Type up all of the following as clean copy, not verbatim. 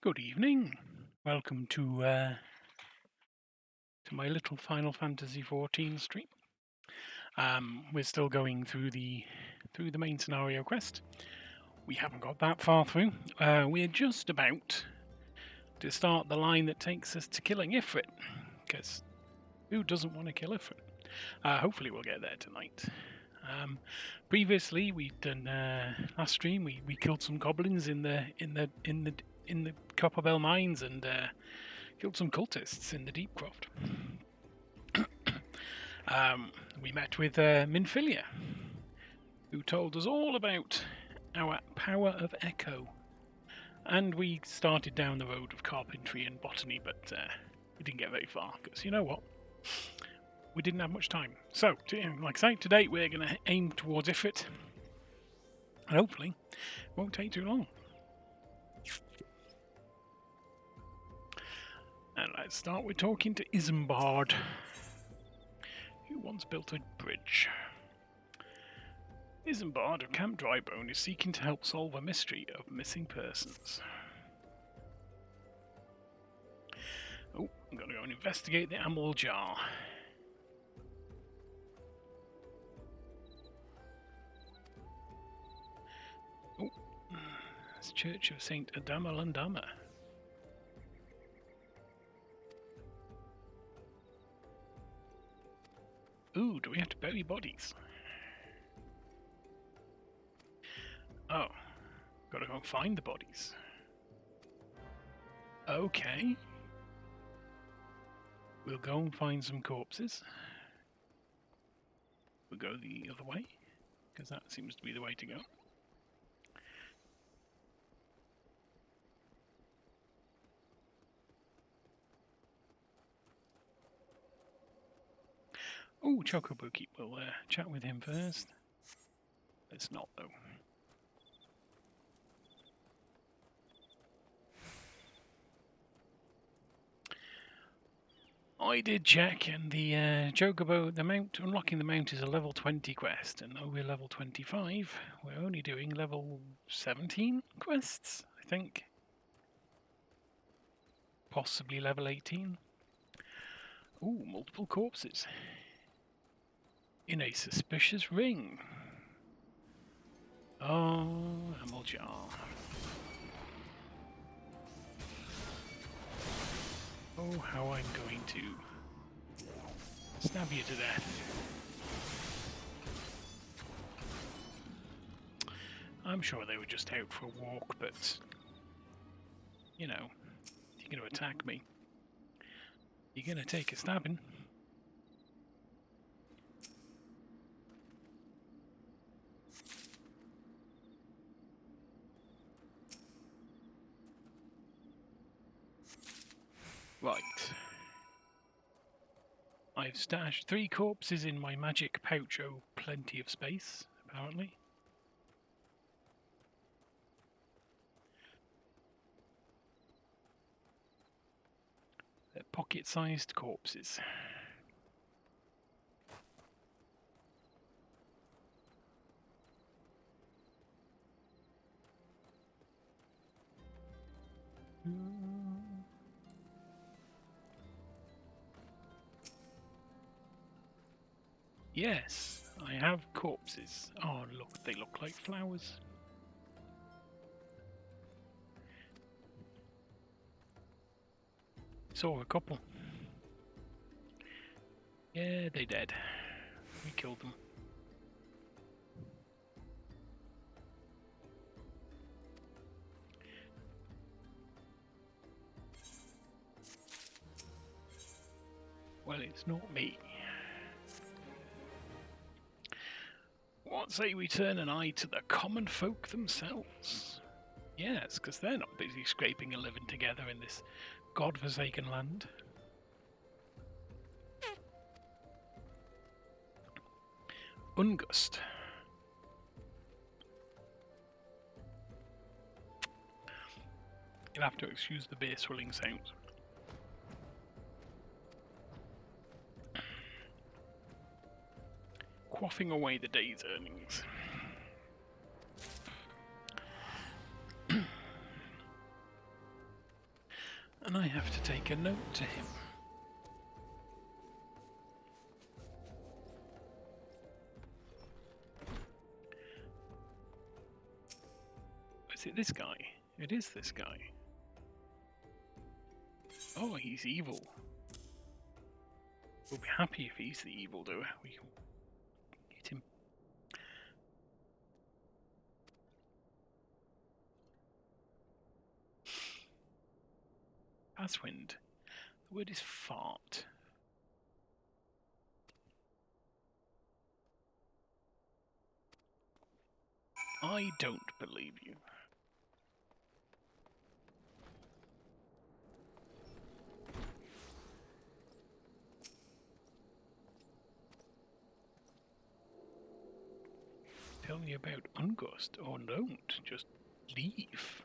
Good evening. Welcome to my little Final Fantasy XIV stream. We're still going through the main scenario quest. We haven't got that far through. We're just about to start the line that takes us to killing Ifrit, because who doesn't want to kill Ifrit? Hopefully, we'll get there tonight. Previously, we've done last stream. We killed some goblins in the Copper Bell mines and killed some cultists in the Deep Croft. We met with Minfilia, who told us all about our power of echo. And we started down the road of carpentry and botany, but we didn't get very far, because you know what? We didn't have much time. So, like I say, today we're going to aim towards Ifrit, and hopefully it won't take too long. And let's start with talking to Isambard, who once built a bridge. Isambard of Camp Drybone is seeking to help solve a mystery of missing persons. Oh, I'm going to go and investigate the Amul Jar. Oh, it's Church of Saint Adama Landama. Ooh, do we have to bury bodies? Oh, gotta go and find the bodies. Okay. We'll go and find some corpses. We'll go the other way, because that seems to be the way to go. Oh, Chocobuki. We'll chat with him first. Let's not, though. I did check, and the Chocobo, unlocking the mount is a level 20 quest, and though we're level 25, we're only doing level 17 quests, I think. Possibly level 18. Ooh, multiple corpses. In a suspicious ring. Oh, Amul Jar. Oh, how I'm going to stab you to death. I'm sure they were just out for a walk, but you know, if you're going to attack me, you're going to take a stabbing. Right. I've stashed 3 corpses in my magic pouch. Oh, plenty of space, apparently. They're pocket-sized corpses. Yes, I have corpses. Oh, look, they look like flowers. Saw a couple. Yeah, they're dead. We killed them. Well, it's not me. What say we turn an eye to the common folk themselves? Yes, because they're not busy scraping a living together in this godforsaken land. Ungust. You'll have to excuse the beer swilling sounds. Quaffing away the day's earnings. And I have to take a note to him. Is it this guy? It is this guy. Oh, he's evil. We'll be happy if he's the evildoer. We can get him. Passwind. The word is fart. I don't believe you. Tell me about Ungust, or don't. Just leave.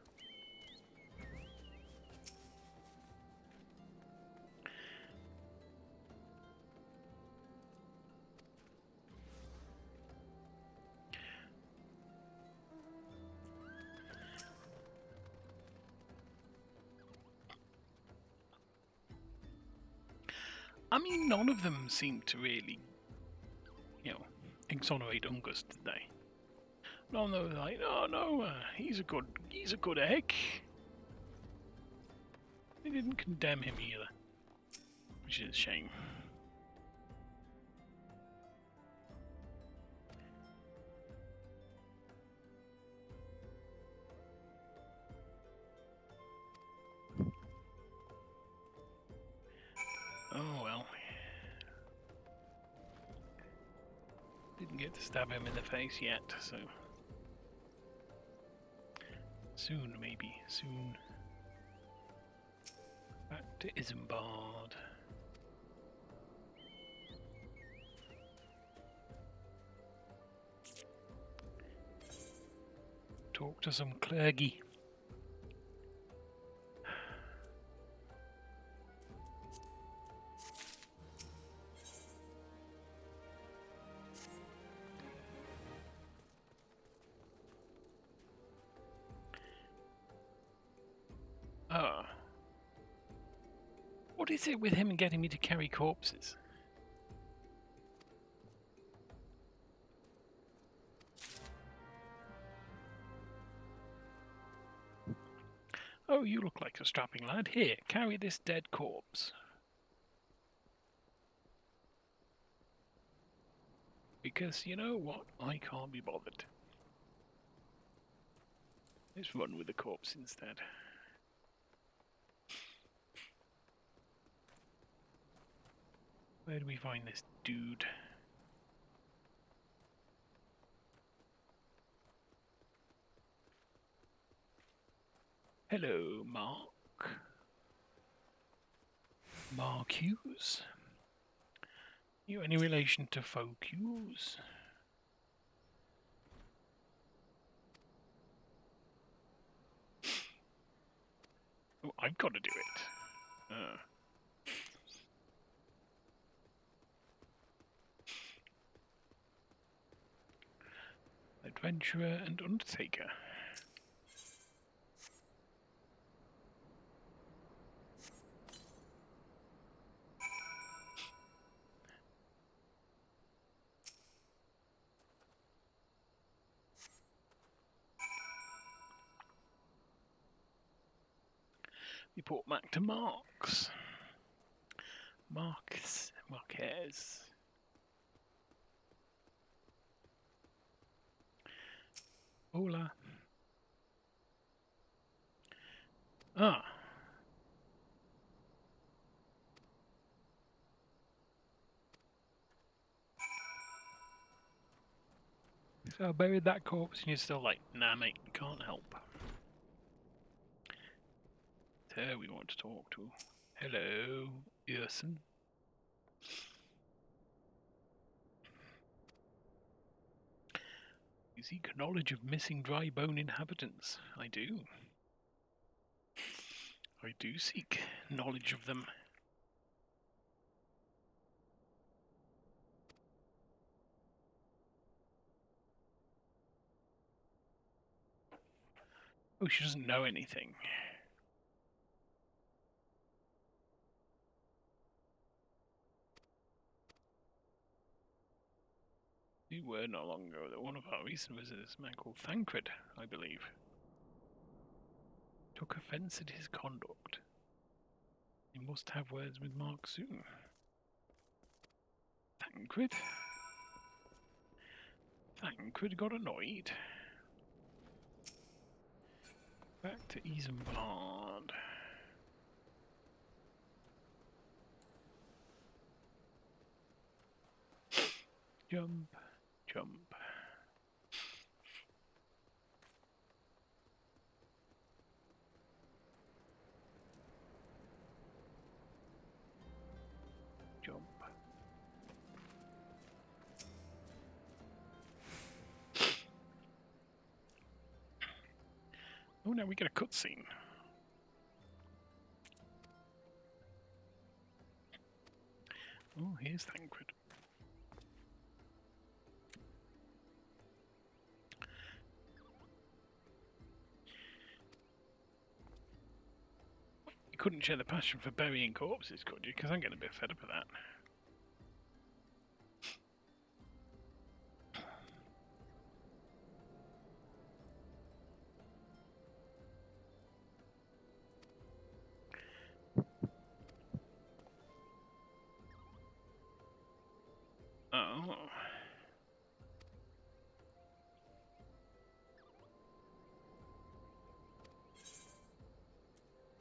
I mean, none of them seem to really, exonerate Ungust, did they? No, they're like, oh no, he's a good egg. They didn't condemn him either, which is a shame. Oh well. Didn't get to stab him in the face yet, so soon, maybe soon. Back to Isambard. Talk to some clergy. What is it with him and getting me to carry corpses? Oh, you look like a strapping lad. Here, carry this dead corpse. Because, you know what? I can't be bothered. Let's run with the corpse instead. Where do we find this dude? Hello, Mark. Mark Hughes? You any relation to Folk Hughes? Oh, I've got to do it. Adventurer and Undertaker. Report back to Marks. Marquez. Hola. Ah. So I buried that corpse and you're still like, nah mate, can't help. It's her we want to talk to. Hello, Urson. You seek knowledge of missing dry bone inhabitants. I do. I do seek knowledge of them. Oh, she doesn't know anything. We were not long ago that one of our recent visitors, a man called Thancred, I believe, took offence at his conduct. He must have words with Mark soon. Thancred? Thancred got annoyed. Back to Isambard. Jump, jump. Jump. Oh, now we get a cutscene. Oh, here's Thancred. You couldn't share the passion for burying corpses, could you? Because I'm getting a bit fed up of that. Oh.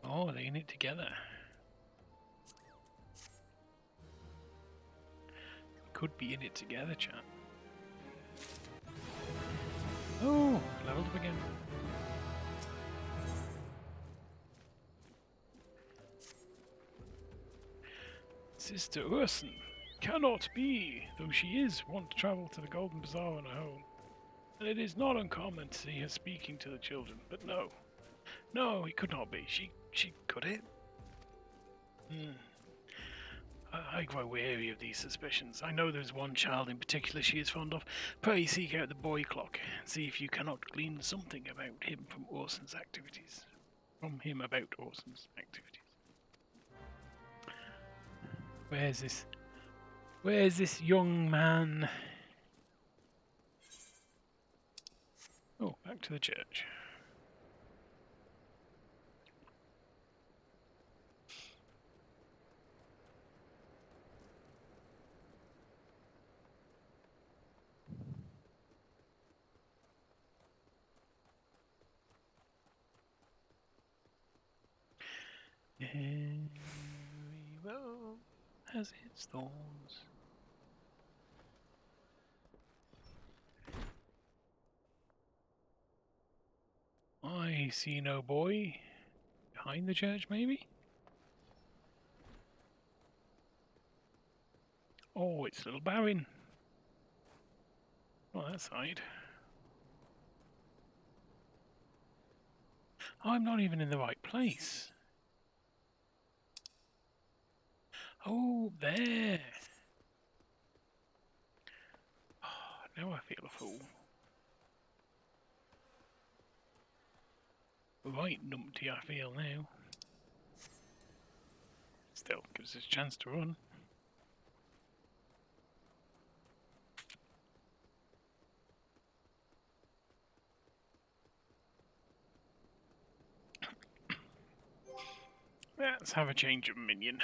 Oh, they're in it together. Could be in it together, chat. Oh, leveled up again. Sister Urson cannot be, though she is wont to travel to the Golden Bazaar on her own. And it is not uncommon to see her speaking to the children, but no. No, it could not be. She could it? I grow weary of these suspicions. I know there's one child in particular she is fond of. Pray seek out the boy clock and see if you cannot glean something about him from Orson's activities. From him about Orson's activities. Where's this? Where's this young man? Oh, back to the church. Every road has its thorns. I see no boy. Behind the church, maybe? Oh, it's little Baron. On that side. Oh, I'm not even in the right place. Oh, there. Oh, now I feel a fool. Right numpty I feel now. Still gives us a chance to run. Let's have a change of minion.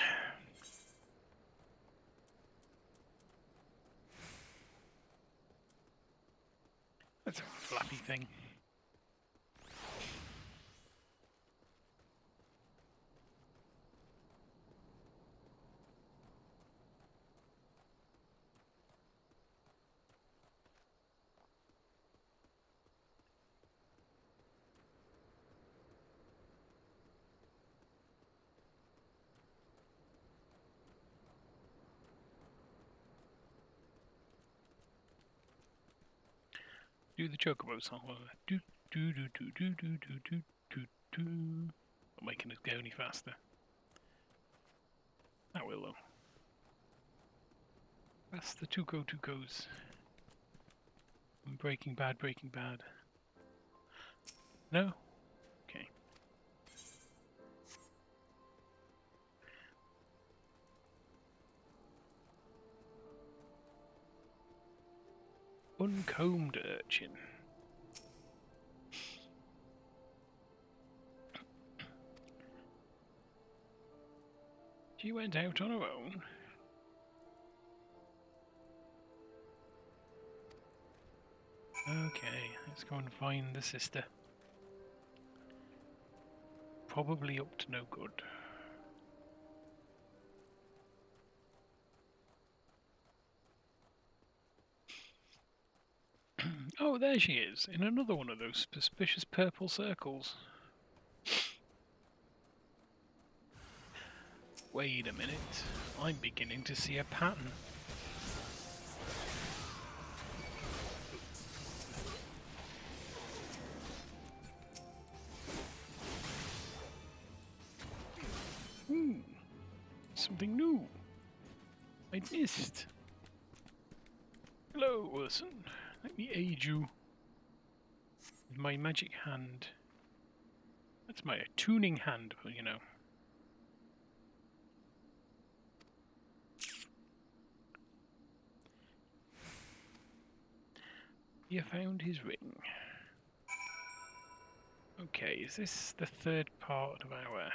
Let's have a flappy thing. Do the chocobo song. Do do do do do do do do do do. Not making us go any faster. That will though. That's the Tucos. Breaking Bad. No? Okay. uncombed urchin. She went out on her own. Okay, let's go and find the sister. Probably up to no good. Oh, there she is, in another one of those suspicious purple circles. Wait a minute, I'm beginning to see a pattern. Something new. I missed. Hello, Urson. Let me aid you with my magic hand. That's my tuning hand, you know. You found his ring. Okay, is this the third part of our...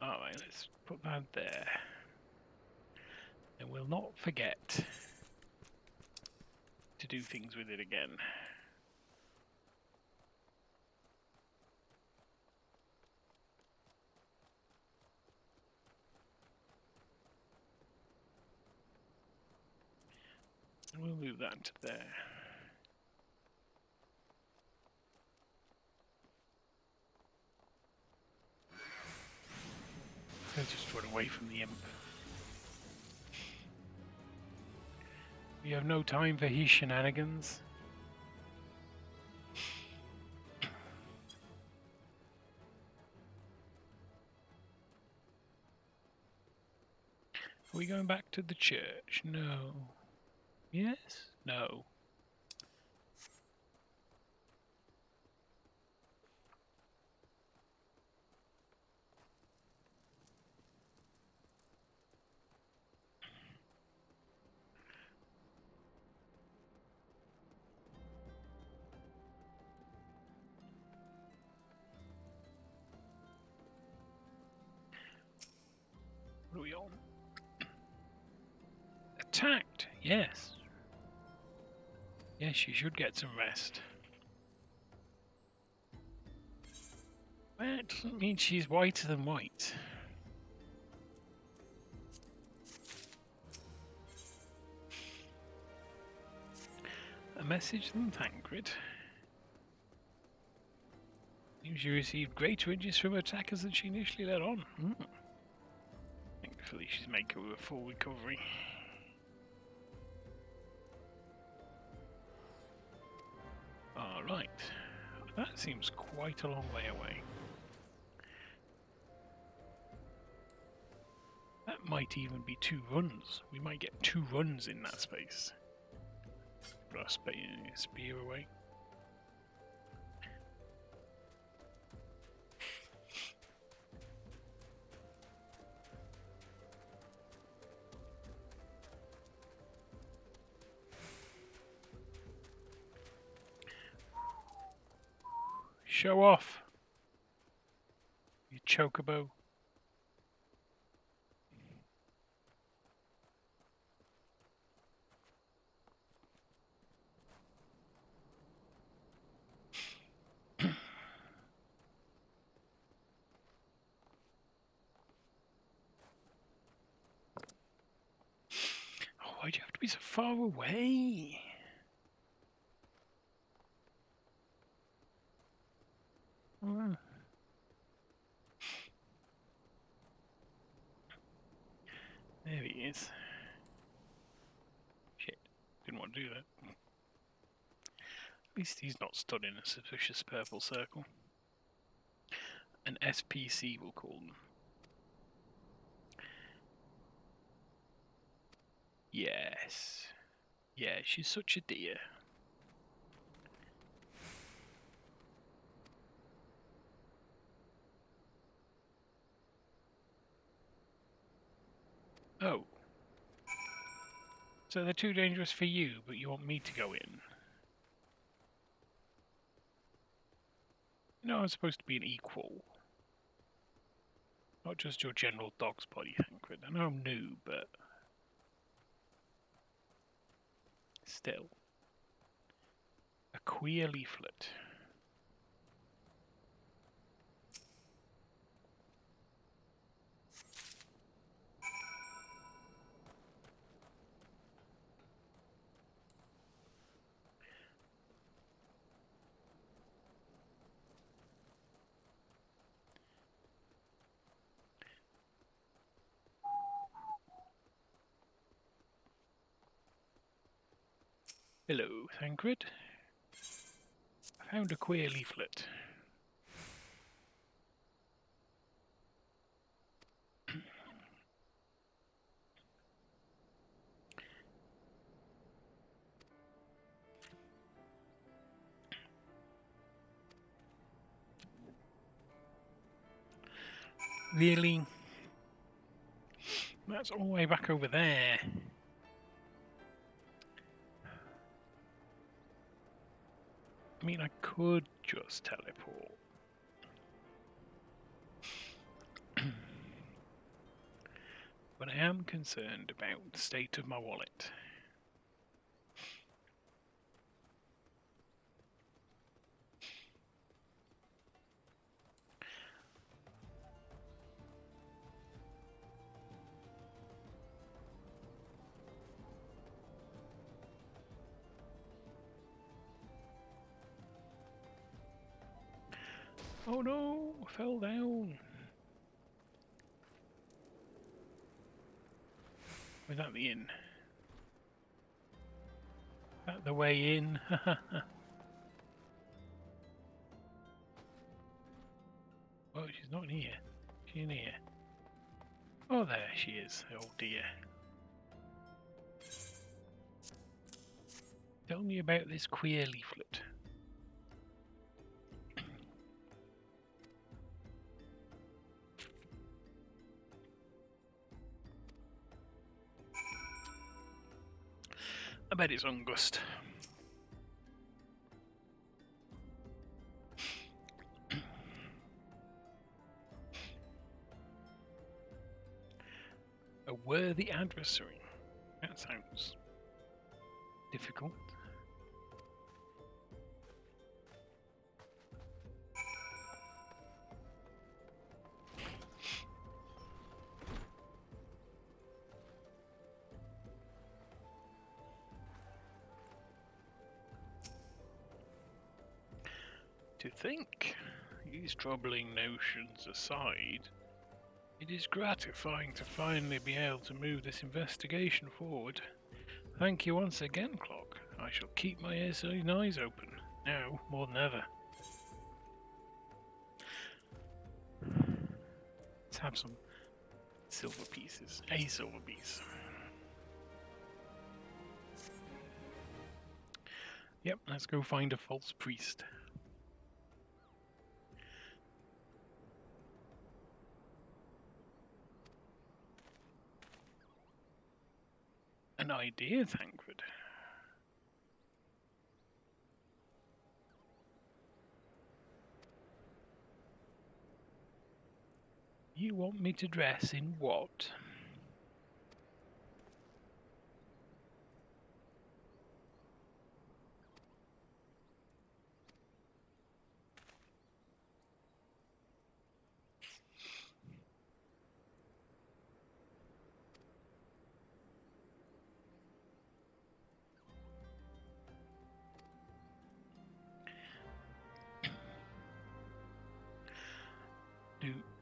Alright, let's put that there. And we'll not forget to do things with it again. And we'll move that to there. Let's just run away from the imp. We have no time for his shenanigans. Are we going back to the church? No. Yes? No. What are we on? Attacked! Yes. Yes, she should get some rest. That doesn't mean she's whiter than white. A message from Thancred. Seems you received greater injuries from attackers than she initially let on. Thankfully, she's making a full recovery. Alright. That seems quite a long way away. That might even be 2 runs. We might get 2 runs in that space. Put our spear away. Show off, you chocobo. Oh, why'd you have to be so far away? Oh. There he is. Shit, didn't want to do that. At least he's not stood in a suspicious purple circle. An SPC, we'll call them. Yes. Yeah, she's such a dear. Oh. So they're too dangerous for you, but you want me to go in? You know, I'm supposed to be an equal. Not just your general dog's body, Thancred. I know I'm new, but still. A queer leaflet. Hello, Thancred. I found a queer leaflet. Really? That's all the way back over there. I mean, I could just teleport. But I am concerned about the state of my wallet. Oh no, I fell down. Was that the inn? That the way in? Oh, she's not here. She's in here. Oh, there she is. Oh dear. Tell me about this queer leaflet. I bet it's Ungust. A worthy adversary. That sounds difficult. To think, these troubling notions aside, it is gratifying to finally be able to move this investigation forward. Thank you once again, Clock. I shall keep my ears and eyes open, now more than ever. Let's have some silver pieces. A silver piece. Yep, let's go find a false priest. An idea, Thancred. You want me to dress in what?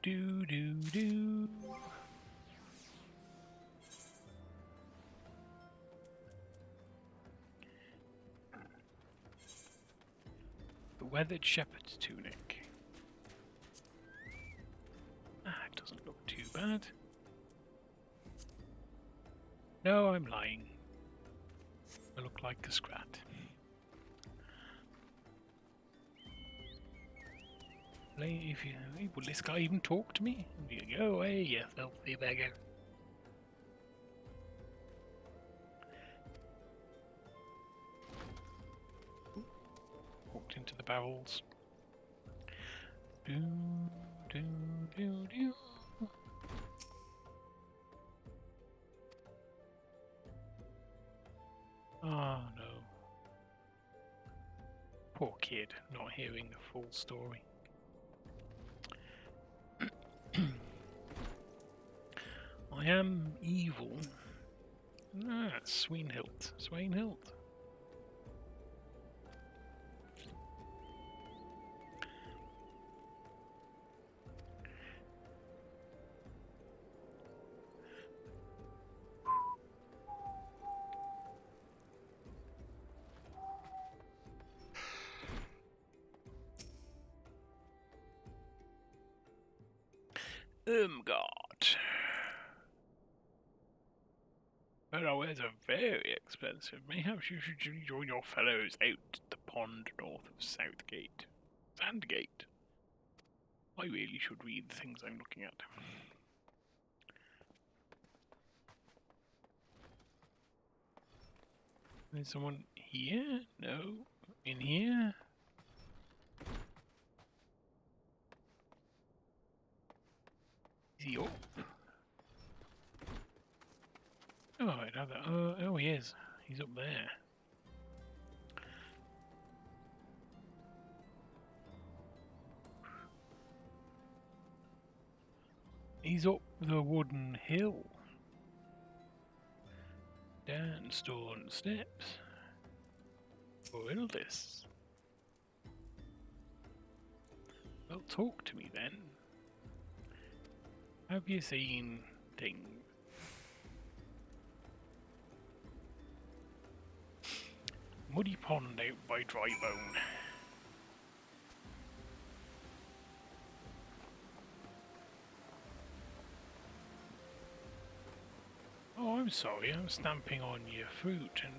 Do. The weathered shepherd's tunic. It doesn't look too bad. No, I'm lying. I look like a scrat. If you, will this guy even talk to me? Go away, you filthy beggar. into the barrels. Do, do, do, do. Oh no. Poor kid, not hearing the full story. I am evil. Ah, Swainhild. Swainhild. God. Farewells are very expensive. Perhaps you should join your fellows out the pond north of Southgate. Sandgate. I really should read the things I'm looking at. There's someone here? No. In here? Is he up? Oh, I know that. Oh, he is. He's up there. He's up the wooden hill. Down stone steps. Well, this. Well, talk to me then. Have you seen things? Muddy pond out by Dry Bone. Oh, I'm sorry, I'm stamping on your fruit and...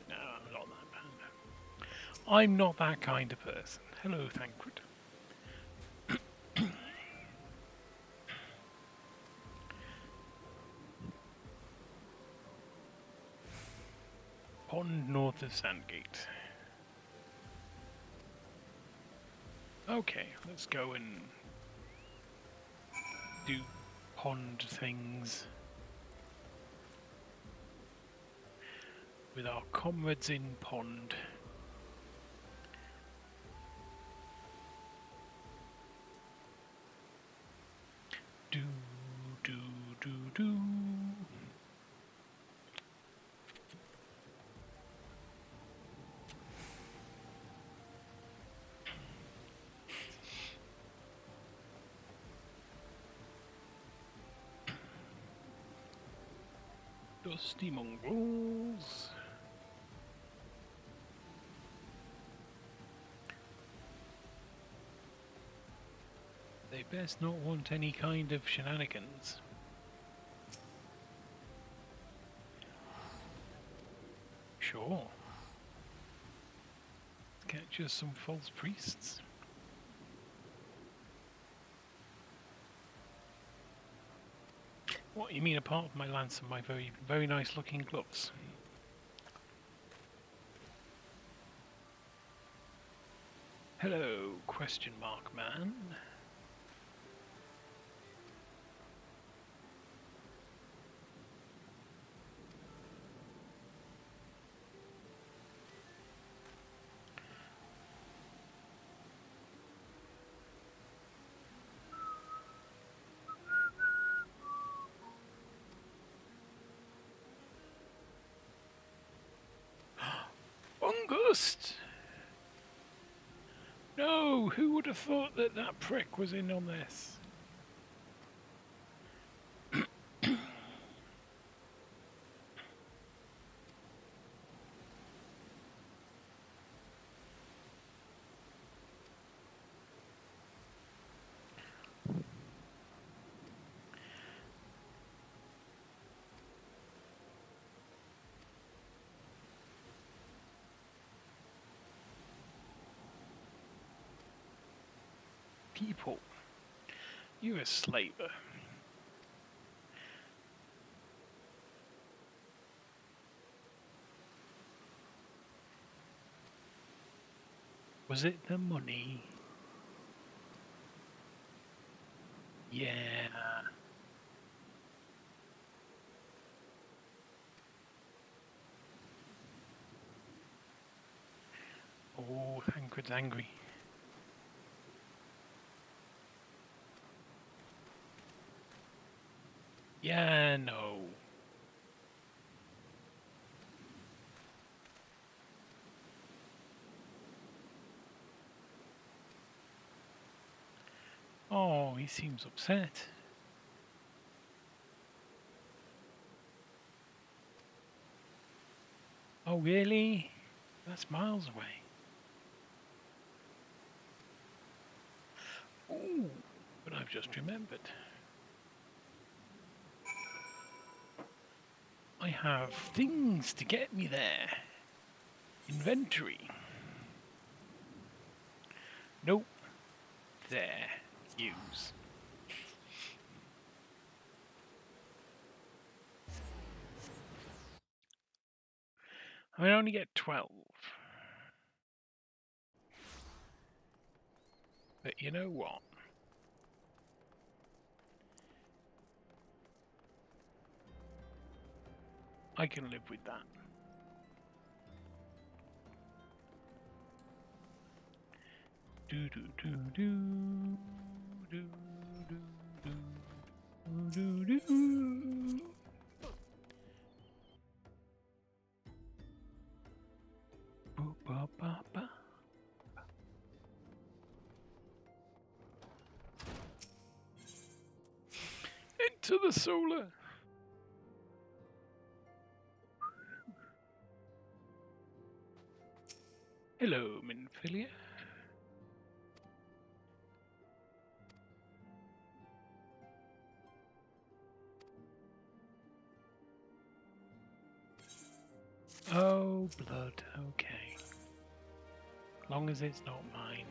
no, I'm not that bad. I'm not that kind of person. Hello, Thancred. Pond north of Sandgate. Okay, let's go and do pond things with our comrades in pond. Do, do, do, do. Dusty mongrels. They best not want any kind of shenanigans. Sure. Let's catch us some false priests. What, you mean apart from my lance and my very, very nice looking gloves? Hello, question mark man. August! No, who would have thought that that prick was in on this? People, you're a slaver. Was it the money? Yeah. Oh, Thancred's angry. Yeah, no. Oh, he seems upset. Oh, really? That's miles away. Ooh, but I've just remembered. I have things to get me there. Inventory. Nope. There. Use. I only get 12. But you know what? I can live with that. Do do do do do do do do do do. Ba, ba, ba, ba. Into the solar. Hello, Minfilia. Oh, blood. Okay. Long as it's not mine.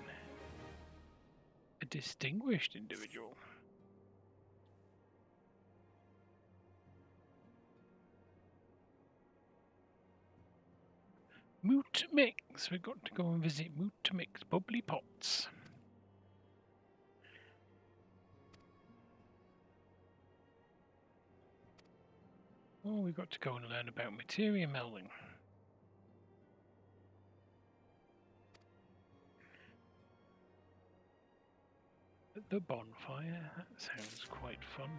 A distinguished individual. Moot Mix. We've got to go and visit Moot Mix Bubbly Pots. Oh, we've got to go and learn about materia melding. At the bonfire? That sounds quite fun.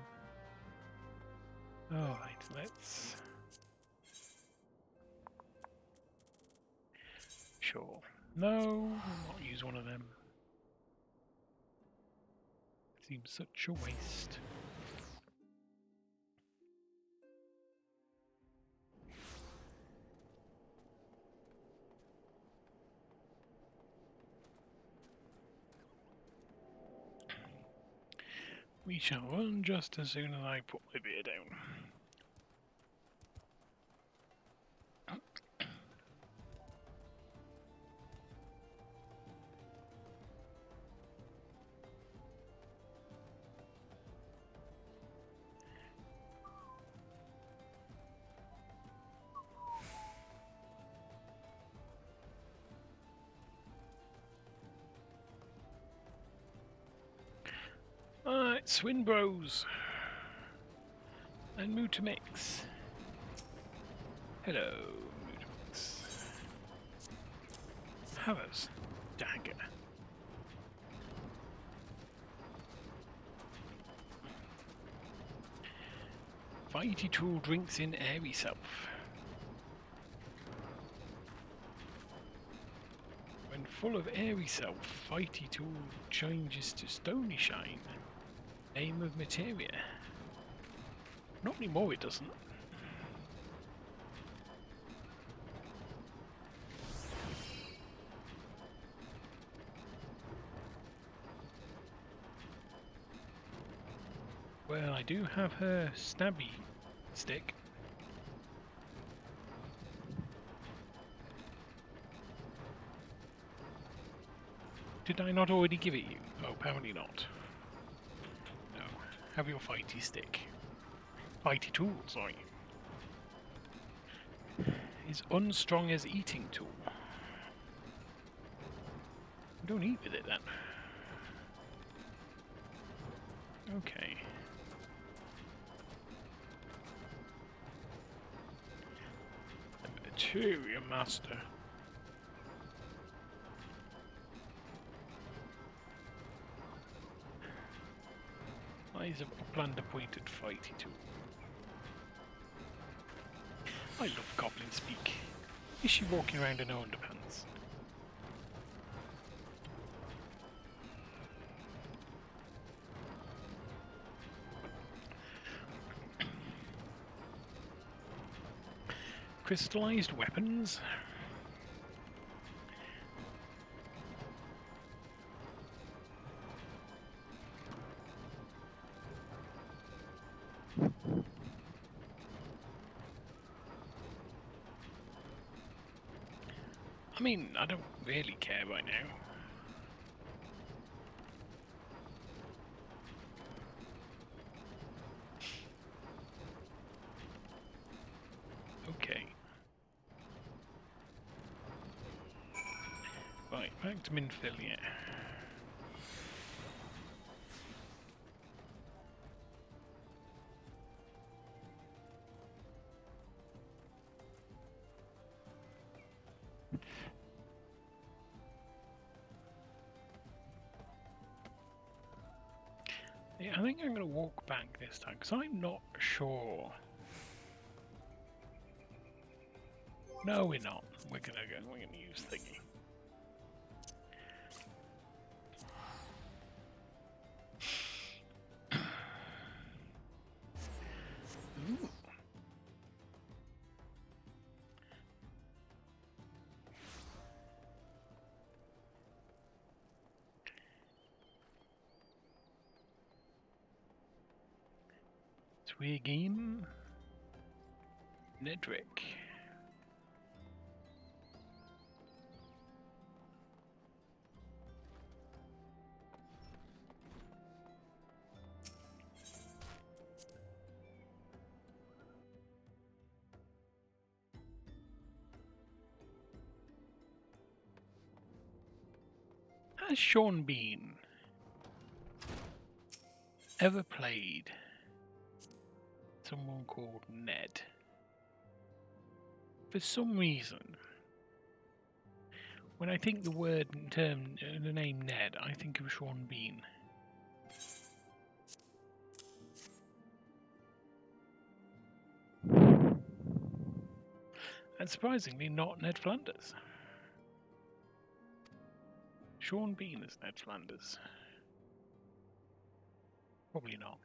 Alright, let's... Sure. No, we'll not use one of them. Seems such a waste. We shall run just as soon as I put my beer down. Alright, Swinbros. And Mutamix. Hello, Mutamix. Havers. Dagger. Fighty Tool drinks in airy self. When full of airy self, Fighty Tool changes to Stony Shine. Name of materia. Not anymore, it doesn't. Well, I do have her stabby stick. Did I not already give it you? Oh, apparently not. No. Have your fighty stick. Fighty tool, sorry. Is unstrong as eating tool. Don't eat with it then. Okay. Materia Master. Eyes of planned appointed fighty tool. I love goblin speak. Is she walking around in her underpants? Crystallized weapons. I mean, I don't really care right now. Okay. Right, back to Minfill, yeah. Yeah, I think I'm going to walk back this time, because I'm not sure. No, we're not. We're going to use thingy. Ooh. Twigim. Nedrick. Has Sean Bean ever played someone called Ned? For some reason, when I think the name Ned, I think of Sean Bean. And surprisingly, not Ned Flanders. Sean Bean is Ned Flanders. Probably not.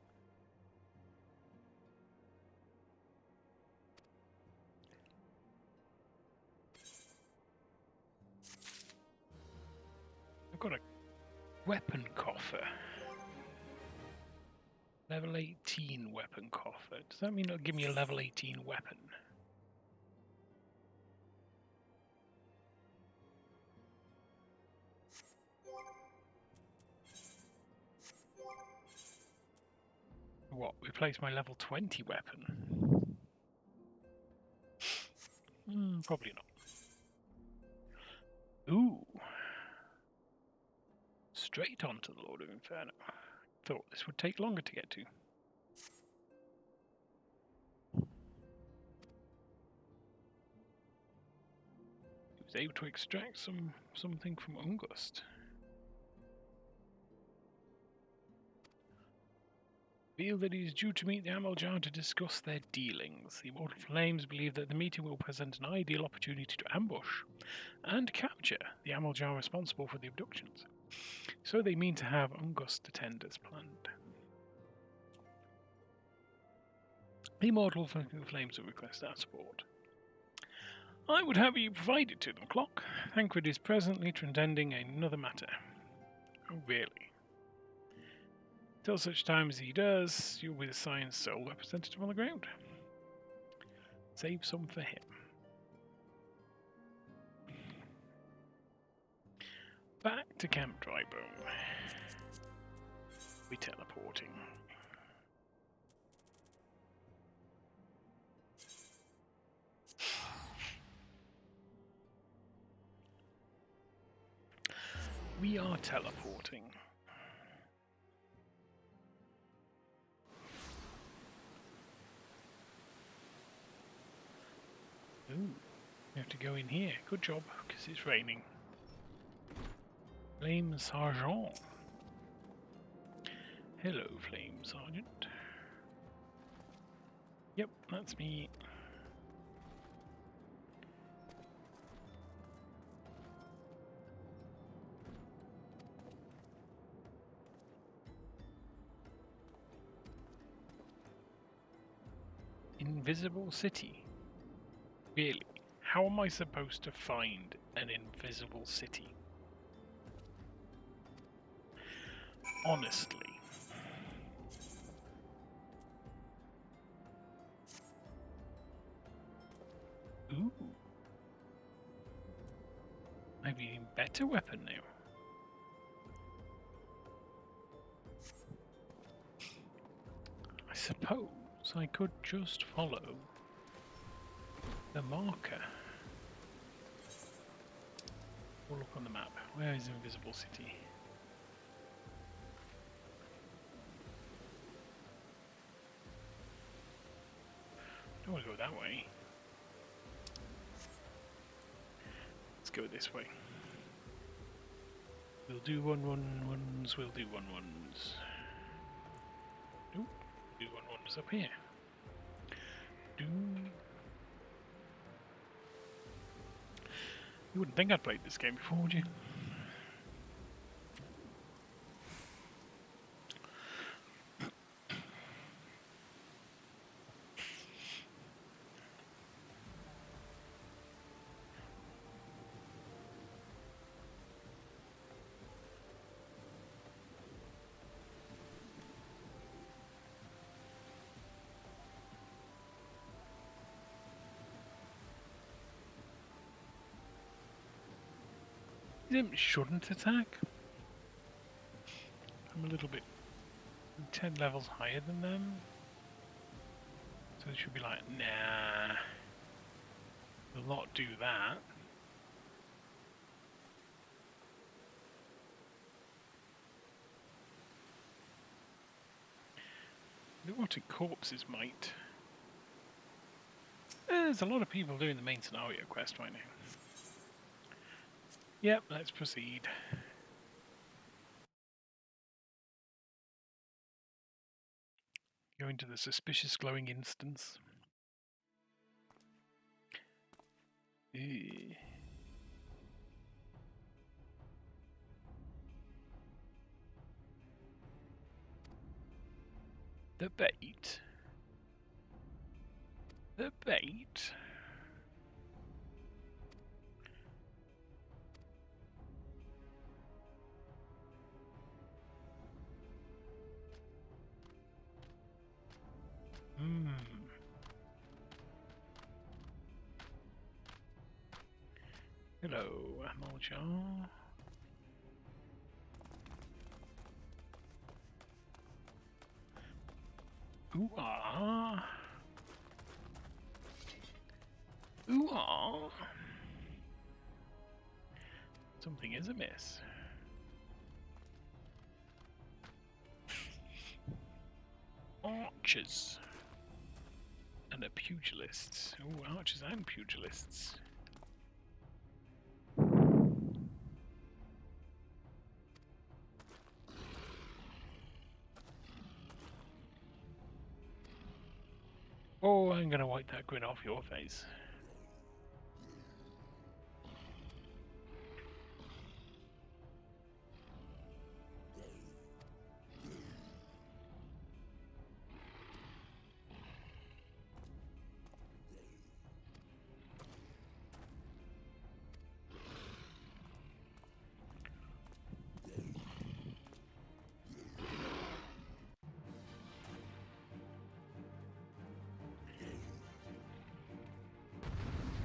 I've got a weapon coffer. Level 18 weapon coffer. Does that mean it'll give me a level 18 weapon? What? Replace my level 20 weapon? Probably not. Ooh. Straight on to the Lord of Inferno. Thought this would take longer to get to. He was able to extract something from Ungust. Feel that he is due to meet the Amaljar to discuss their dealings. The Immortal Flames believe that the meeting will present an ideal opportunity to ambush and capture the Amaljar responsible for the abductions. So they mean to have Ungust attend as planned. The Immortal Flames will request our support. I would have you provided to them, Clock. Thancred is presently transcending another matter. Oh, really? Till such time as he does, you'll be the Science sole representative on the ground. Save some for him. Back to Camp Drybone. We're teleporting. We We are teleporting. Ooh, we have to go in here. Good job, because it's raining. Flame Sergeant. Hello, Flame Sergeant. Yep, that's me. Invisible city. Really? How am I supposed to find an invisible city? Honestly. Ooh. I have an even better weapon now. I suppose I could just follow the marker. We'll look on the map. Where is Invisible City? Don't want to go that way. Let's go this way. We'll do 1-1-1s, we'll do 1-1s. Nope, do 1-1s up here. Do. You wouldn't think I'd played this game before, would you? It shouldn't attack. I'm a little bit 10 levels higher than them. So it should be like, nah, will not do that. Neurotic corpses might. There's a lot of people doing the main scenario quest right now. Yep, let's proceed. Go into the suspicious glowing instance. The bait. The bait. Hello, Amoljar. Ooh-ah. Ooh-ah. Something is amiss. Archers. And a pugilist. Ooh, archers and pugilists. Oh, I'm gonna wipe that grin off your face.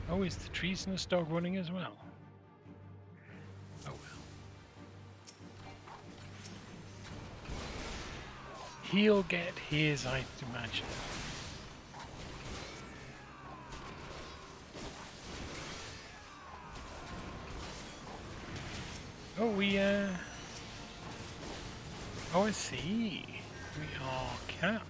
Oh, is the treasonous dog running as well? Oh well. He'll get his, I imagine. Oh, oh, I see. We are capped.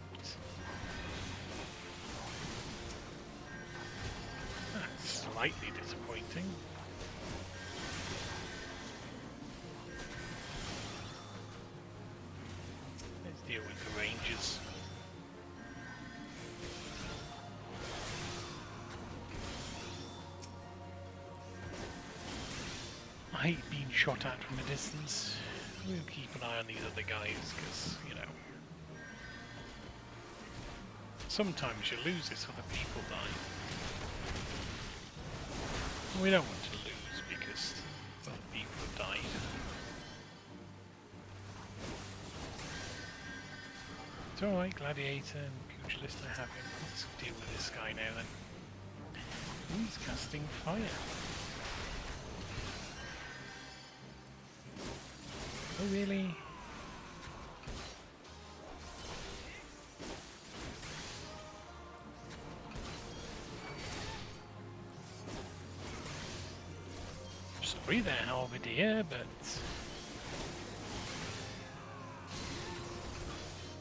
That's slightly disappointing. Let's deal with the Rangers. I hate being shot at from a distance. We'll keep an eye on these other guys, because, you know, sometimes you lose this, other people die. We don't want to lose because other people have died. It's alright, Gladiator and Pugilist, I have him. Let's deal with this guy now then. He's casting fire. Oh really? Sorry there, Halberdier, but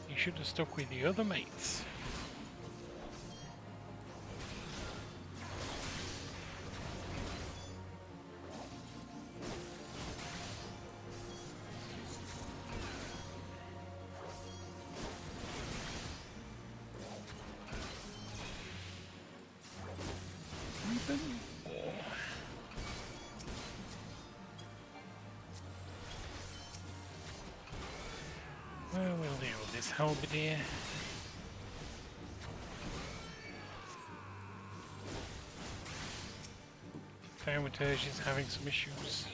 you should have stuck with the other mates. Well, we'll deal with this Halberdier. Thaumaturge is having some issues.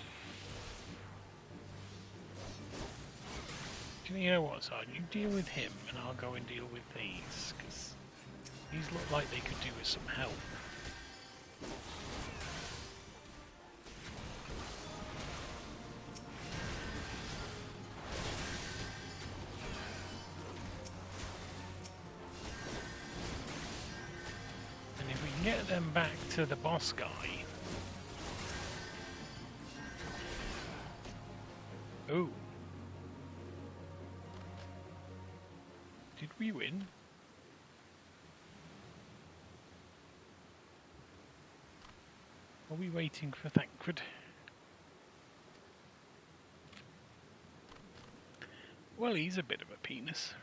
Do you know what, Sergeant? You deal with him and I'll go and deal with these, because these look like they could do with some help. And if we can get them back to the boss guy... Oh. Did we win? Are we waiting for Thancred? Well, he's a bit of a penis.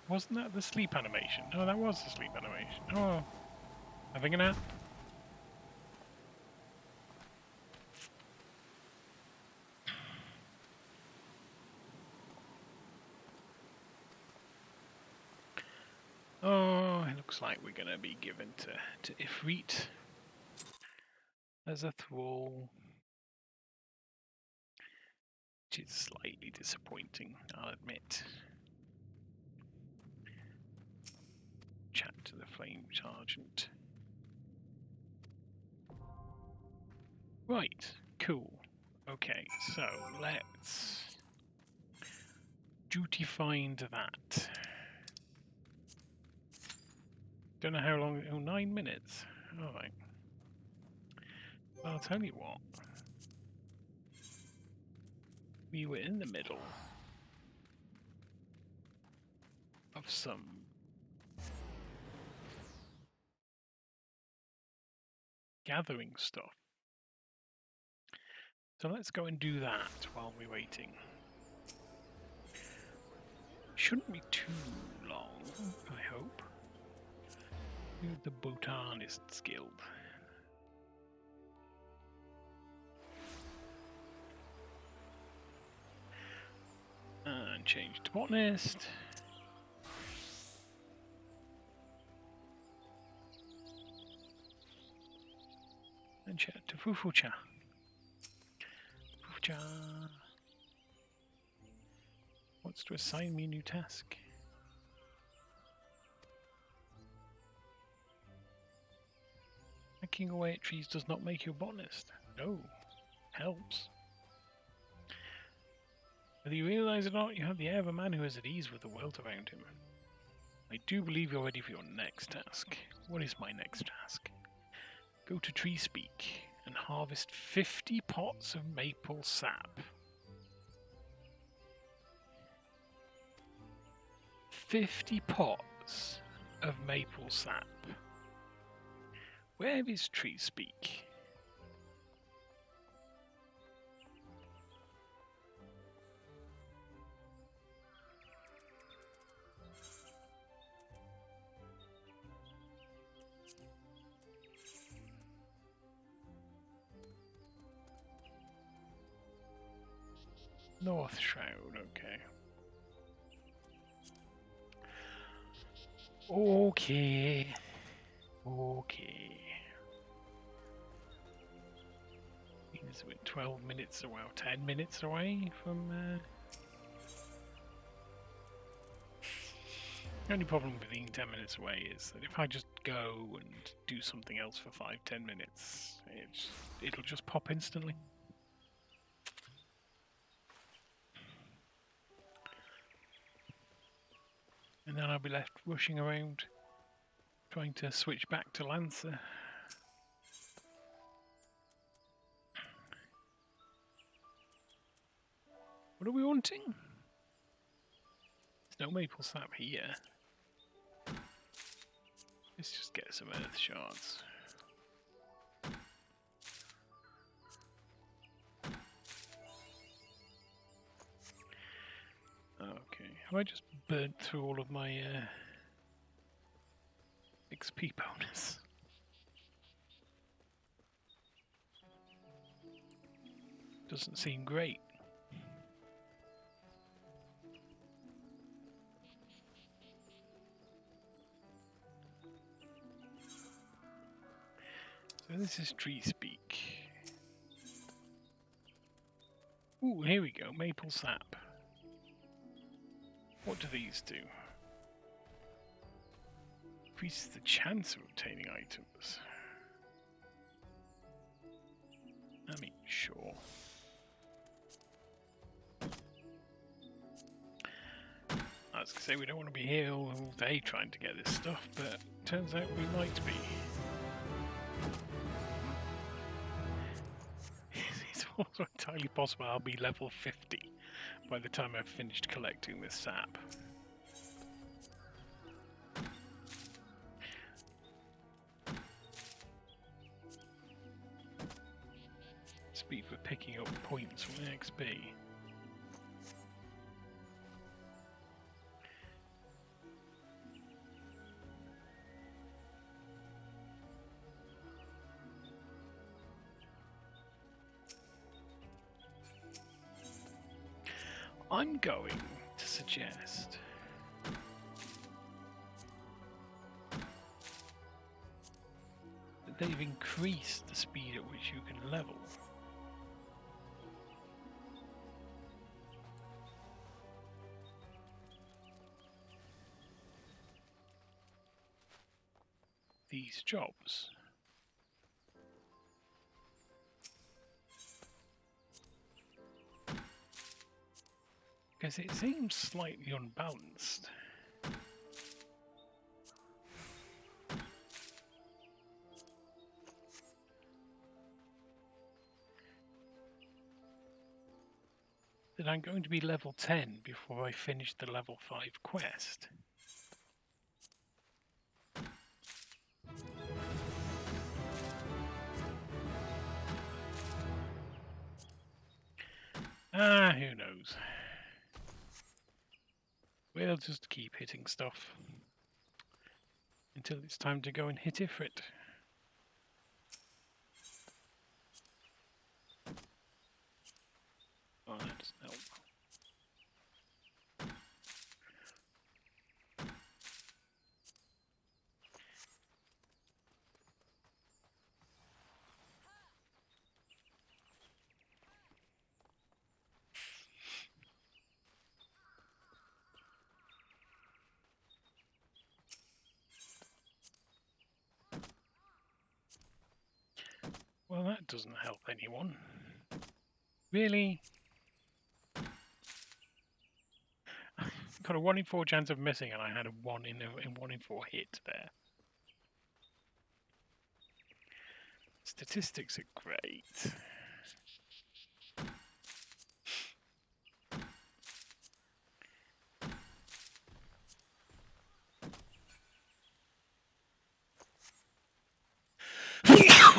Wasn't that the sleep animation? No, that was the sleep animation. Oh, having a nap. Oh, it looks like we're going to be given to Ifrit as a thrall, which is slightly disappointing, I'll admit. Chat to the Flame Sergeant. Right, cool. Okay, so let's duty find that. Don't know how long. Oh, 9 minutes. All right. Well, I'll tell you what. We were in the middle of some gathering stuff. So let's go and do that while we're waiting. Shouldn't be too long, I hope. The Botanists Guild. And change to botanist. And chat to Fufucha. Fufucha wants to assign me a new task. Hacking away at trees does not make you a botanist. No, helps. Whether you realize it or not, you have the air of a man who is at ease with the world around him. I do believe you're ready for your next task. What is my next task? Go to Tree Speak and harvest 50 pots of maple sap. 50 pots of maple sap. Where is Tree Speak? North Shroud, okay. Okay. Okay. Means we're 12 minutes away, or 10 minutes away from. The only problem with being 10 minutes away is that if I just go and do something else for 5-10 minutes, it'll just pop instantly. And then I'll be left rushing around, trying to switch back to Lancer. What are we wanting? There's no maple sap here. Let's just get some earth shards. Okay, have I just burnt through all of my XP bonus? Doesn't seem great. So this is Tree Speak. Ooh, here we go, maple sap. What do these do? Increases the chance of obtaining items. I mean, sure. I was going to say we don't want to be here all day trying to get this stuff, but turns out we might be. It's also entirely possible I'll be level 50 by the time I've finished collecting this sap. Speed for picking up points from the XP. I'm going to suggest that they've increased the speed at which you can level. These jobs. Because it seems slightly unbalanced. That I'm going to be level 10 before I finish the level 5 quest. Ah, who knows? We'll just keep hitting stuff until it's time to go and hit Ifrit. Oh, that doesn't help. Well, that doesn't help anyone. Really? got a 1 in 4 chance of missing, and I had a 1 in 4 hit there. Statistics are great.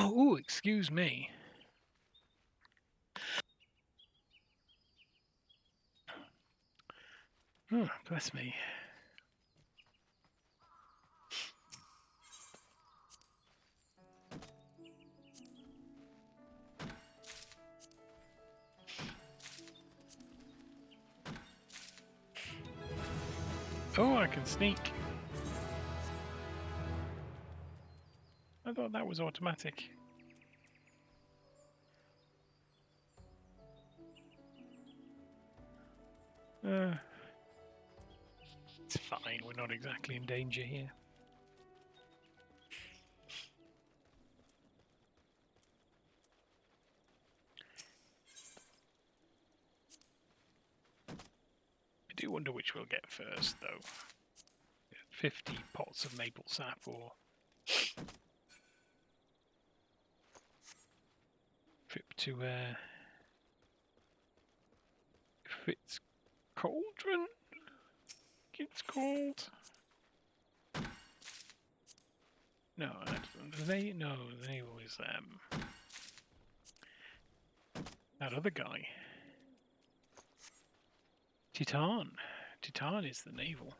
Oh, excuse me. Oh, bless me. Oh, I can sneak. I thought that was automatic. It's fine, we're not exactly in danger here. I do wonder which we'll get first, though. 50 pots of maple sap or trip to Ifrit's cauldron? It's called. No, they always that other guy. Titan. Titan is the naval.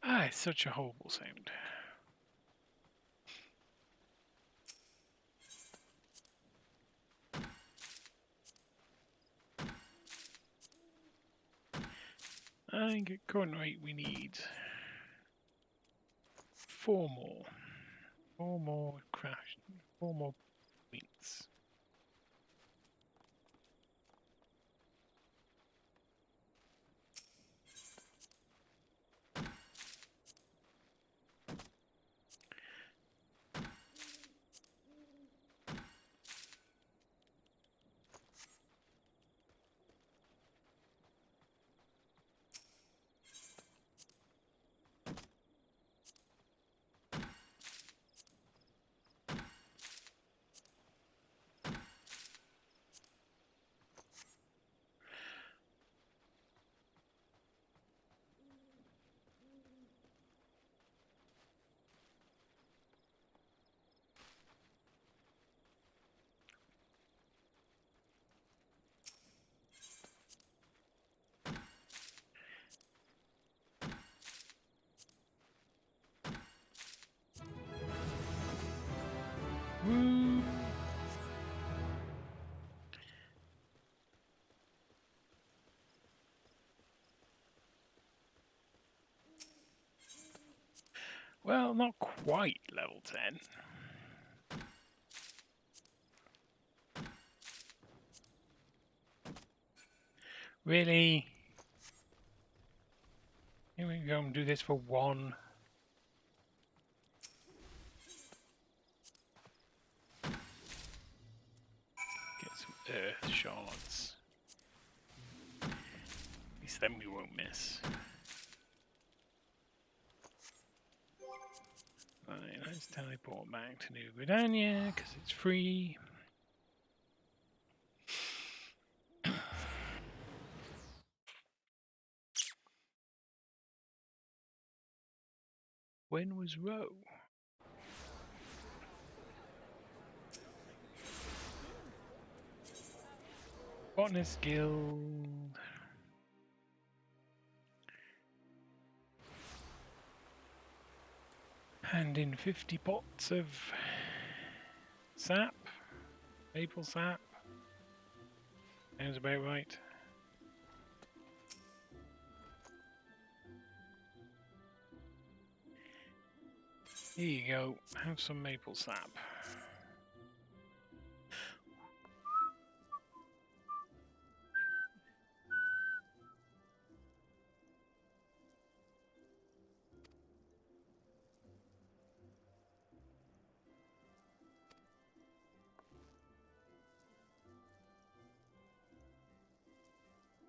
Ah, it's such a horrible sound. I think at current rate we need 4 more. 4 more crash. 4 more points. Woo! Well, not quite level 10. Really? Here we go and do this for 1. Get some earth shards. At least then we won't miss. Right, let's teleport back to New Gridania because it's free. When was Roe? Botanist Guild. Hand in 50 pots of sap. Maple sap. Sounds about right. Here you go. Have some maple sap.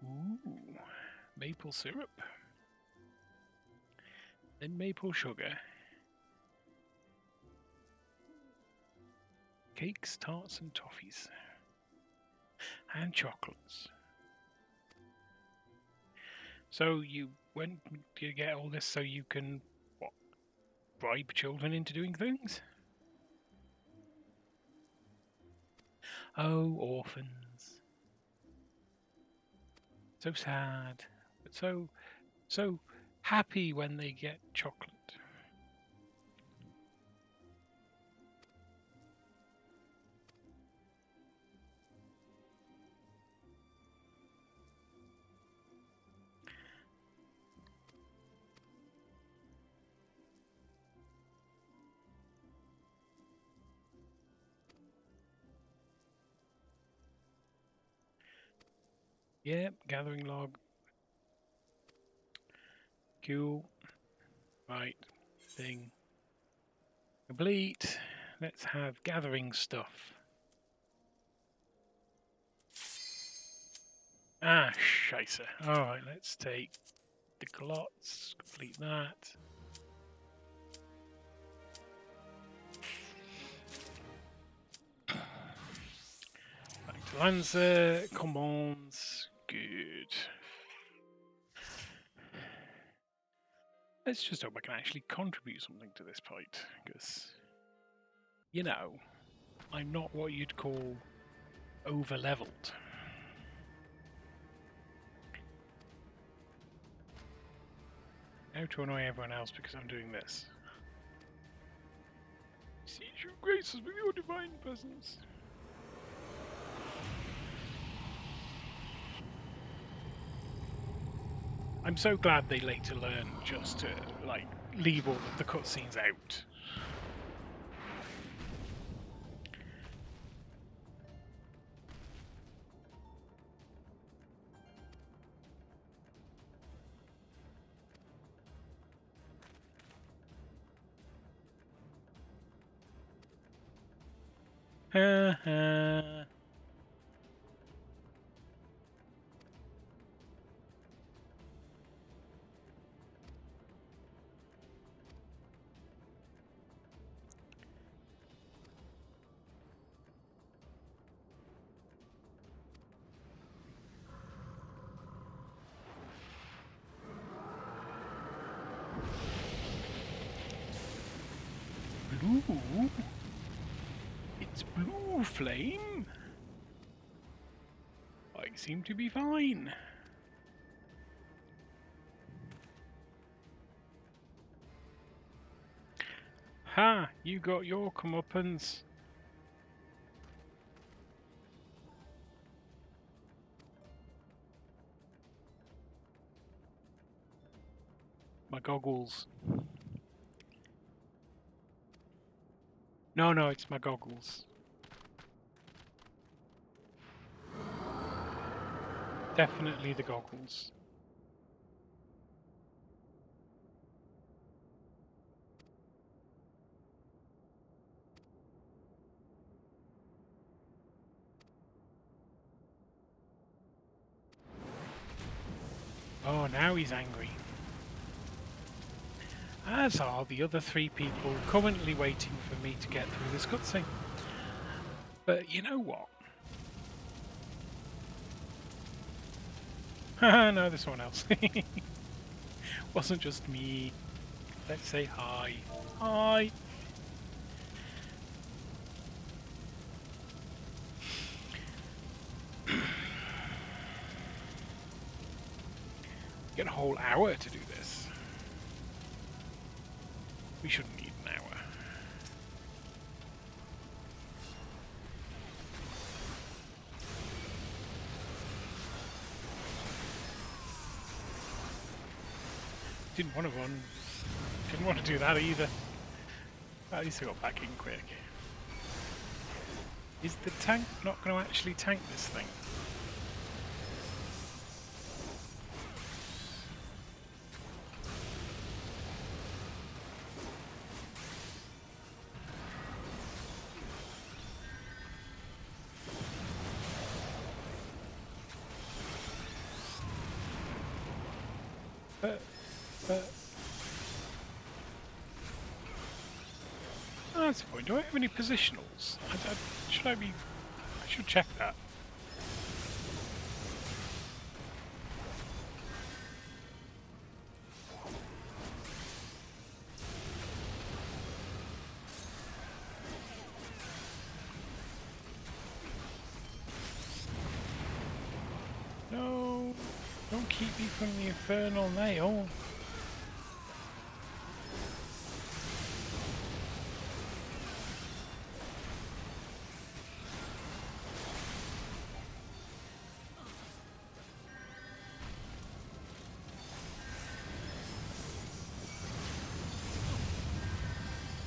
Ooh, maple syrup. Then maple sugar. Cakes, tarts, and toffees. And chocolates. So you went to get all this so you can, what, bribe children into doing things? Oh, orphans. So sad, but so happy when they get chocolate. Yep, gathering log. Cool. Right, thing complete. Let's have gathering stuff. Ah, scheisse. Alright, let's take the clots, complete that. Back to Lancer, commands, good. Let's just hope I can actually contribute something to this fight, because, you know, I'm not what you'd call over-leveled. Now to annoy everyone else because I'm doing this. Siege you graces with your divine presence. I'm so glad they later learn just to, like, leave all of the cutscenes out. Blue? It's blue flame? I seem to be fine. Ha! You got your comeuppance. My goggles. No, it's my goggles. Definitely the goggles. Oh, now he's angry. As are the other 3 people currently waiting for me to get through this cutscene. But you know what? Haha, no, there's someone else. Wasn't just me. Let's say hi. Hi! Get a whole hour to do this. We shouldn't need an hour. Didn't want to run. Didn't want to do that either. At least I got back in quick. Is the tank not going to actually tank this thing? Oh, that's the point. Do I have any positionals? Should I be... I should check that. No! Don't keep me from the infernal nail.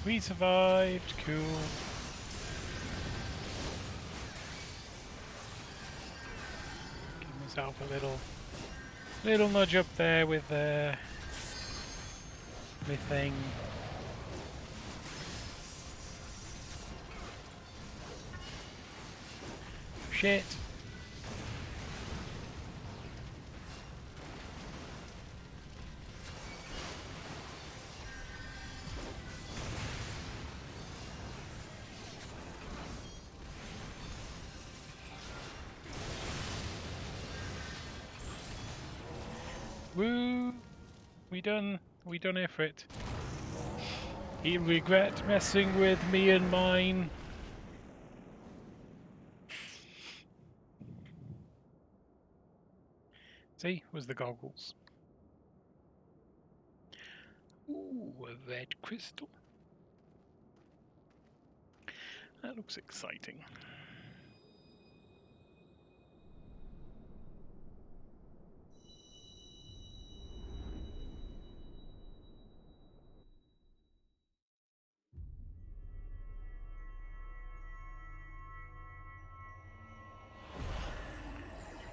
We survived, cool. Give myself a little nudge up there with my thing. Shit. Woo! We done Ifrit. He'll regret messing with me and mine. See, was the goggles. Ooh, a red crystal. That looks exciting.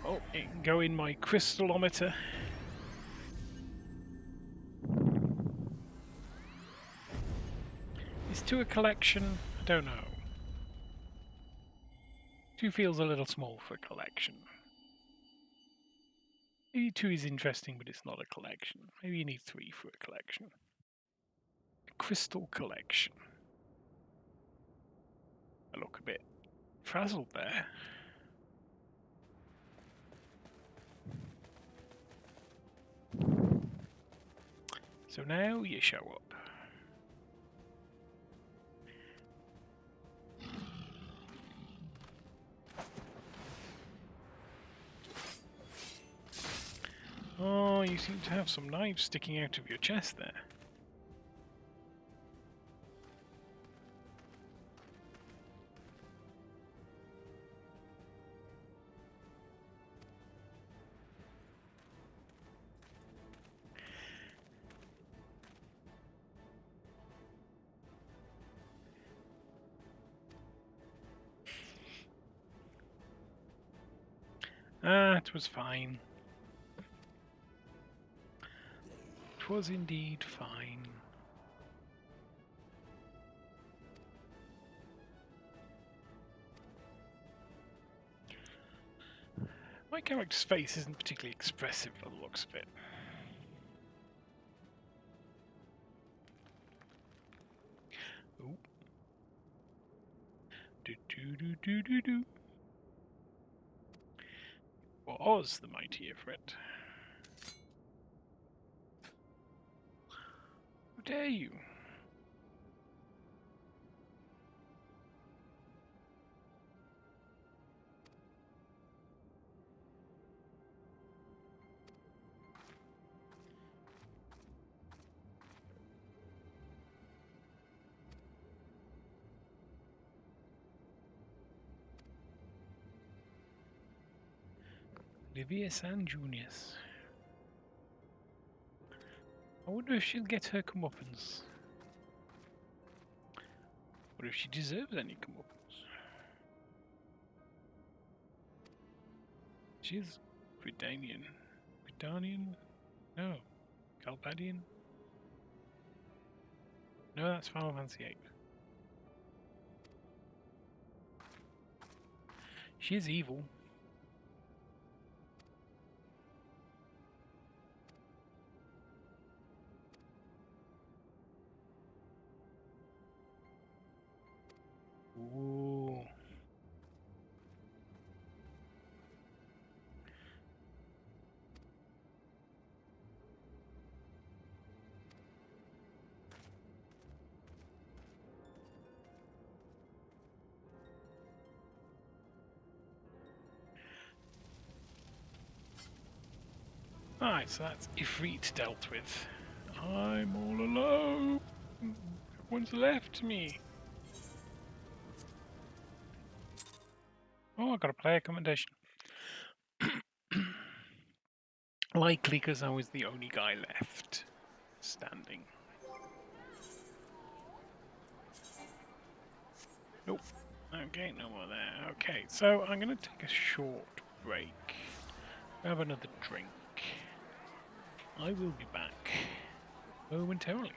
Oh, it can go in my crystallometer. Is 2 a collection? I don't know. 2 feels a little small for a collection. Maybe 2 is interesting, but it's not a collection. Maybe you need 3 for a collection. A crystal collection. I look a bit frazzled there. So now you show up. Oh, you seem to have some knives sticking out of your chest there. Ah, it was fine. It was indeed fine. My character's face isn't particularly expressive by the looks of it. Ooh. Do. Was the mighty Ifrit. How dare you? Livia San Junius. I wonder if she'll get her comeuppance. But if she deserves any comeuppance. She's Britanian. Britanian? No. Calpadian? No, that's Final Fantasy VIII. She is evil. Ooh. Alright, so that's Ifrit dealt with. I'm all alone. Everyone's left me. Oh, I got a player commendation. Likely because I was the only guy left standing. Nope. Okay, no more there. Okay, so I'm going to take a short break. Have another drink. I will be back momentarily.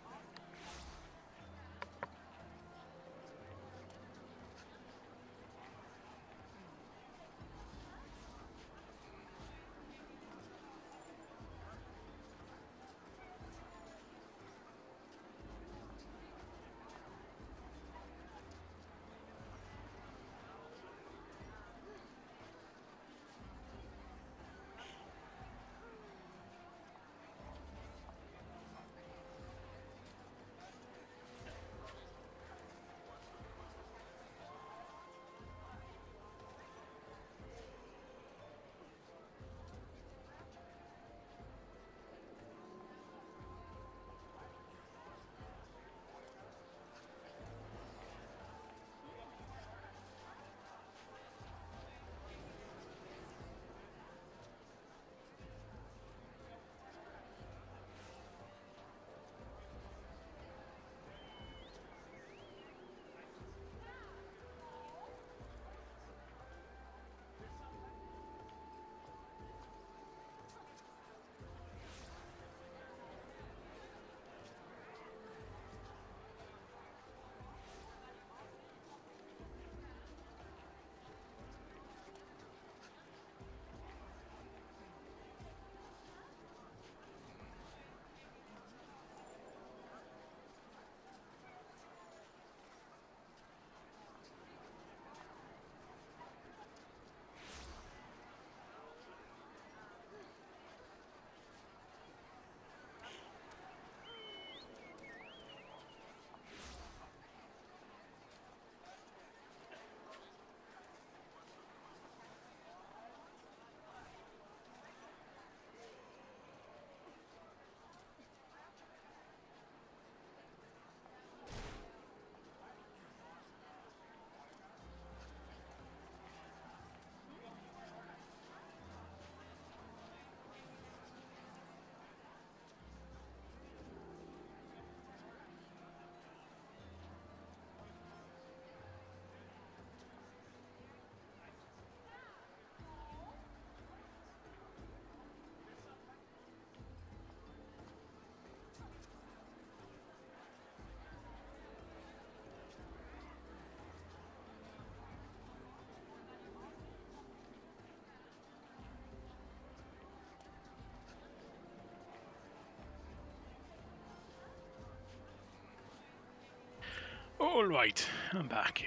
Alright, I'm back.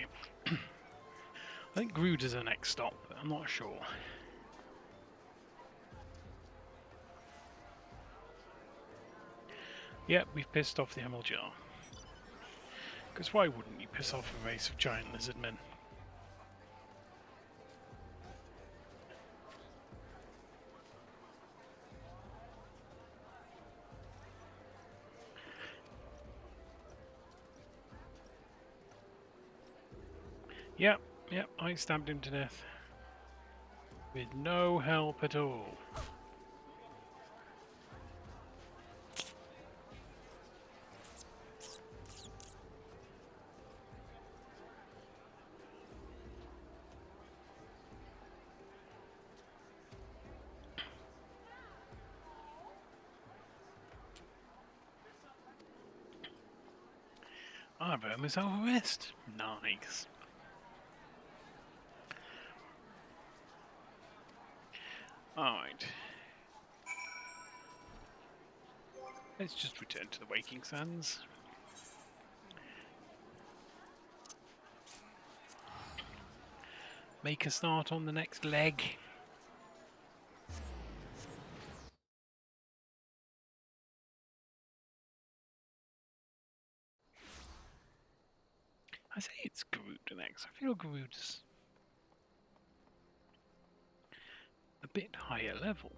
I think Grood is the next stop, but I'm not sure. Yep, we've pissed off the Hamel Jar. Because why wouldn't you piss off a race of giant lizard men? Yep, I stabbed him to death. With no help at all. I've earned myself a rest. Nice. Alright. Let's just return to the Waking Sands. Make a start on the next leg. I say it's Garud next. I feel Garud's a bit higher level.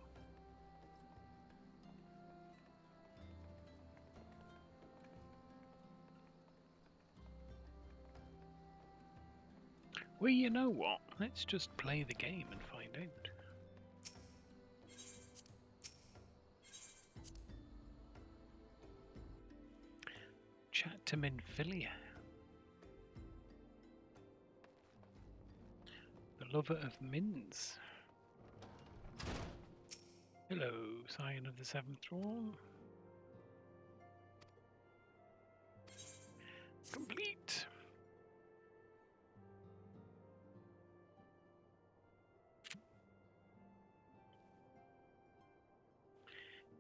Well, you know what? Let's just play the game and find out. Chat to Minfilia. The lover of Mins. Hello, Scion of the Seventh Dawn. Complete.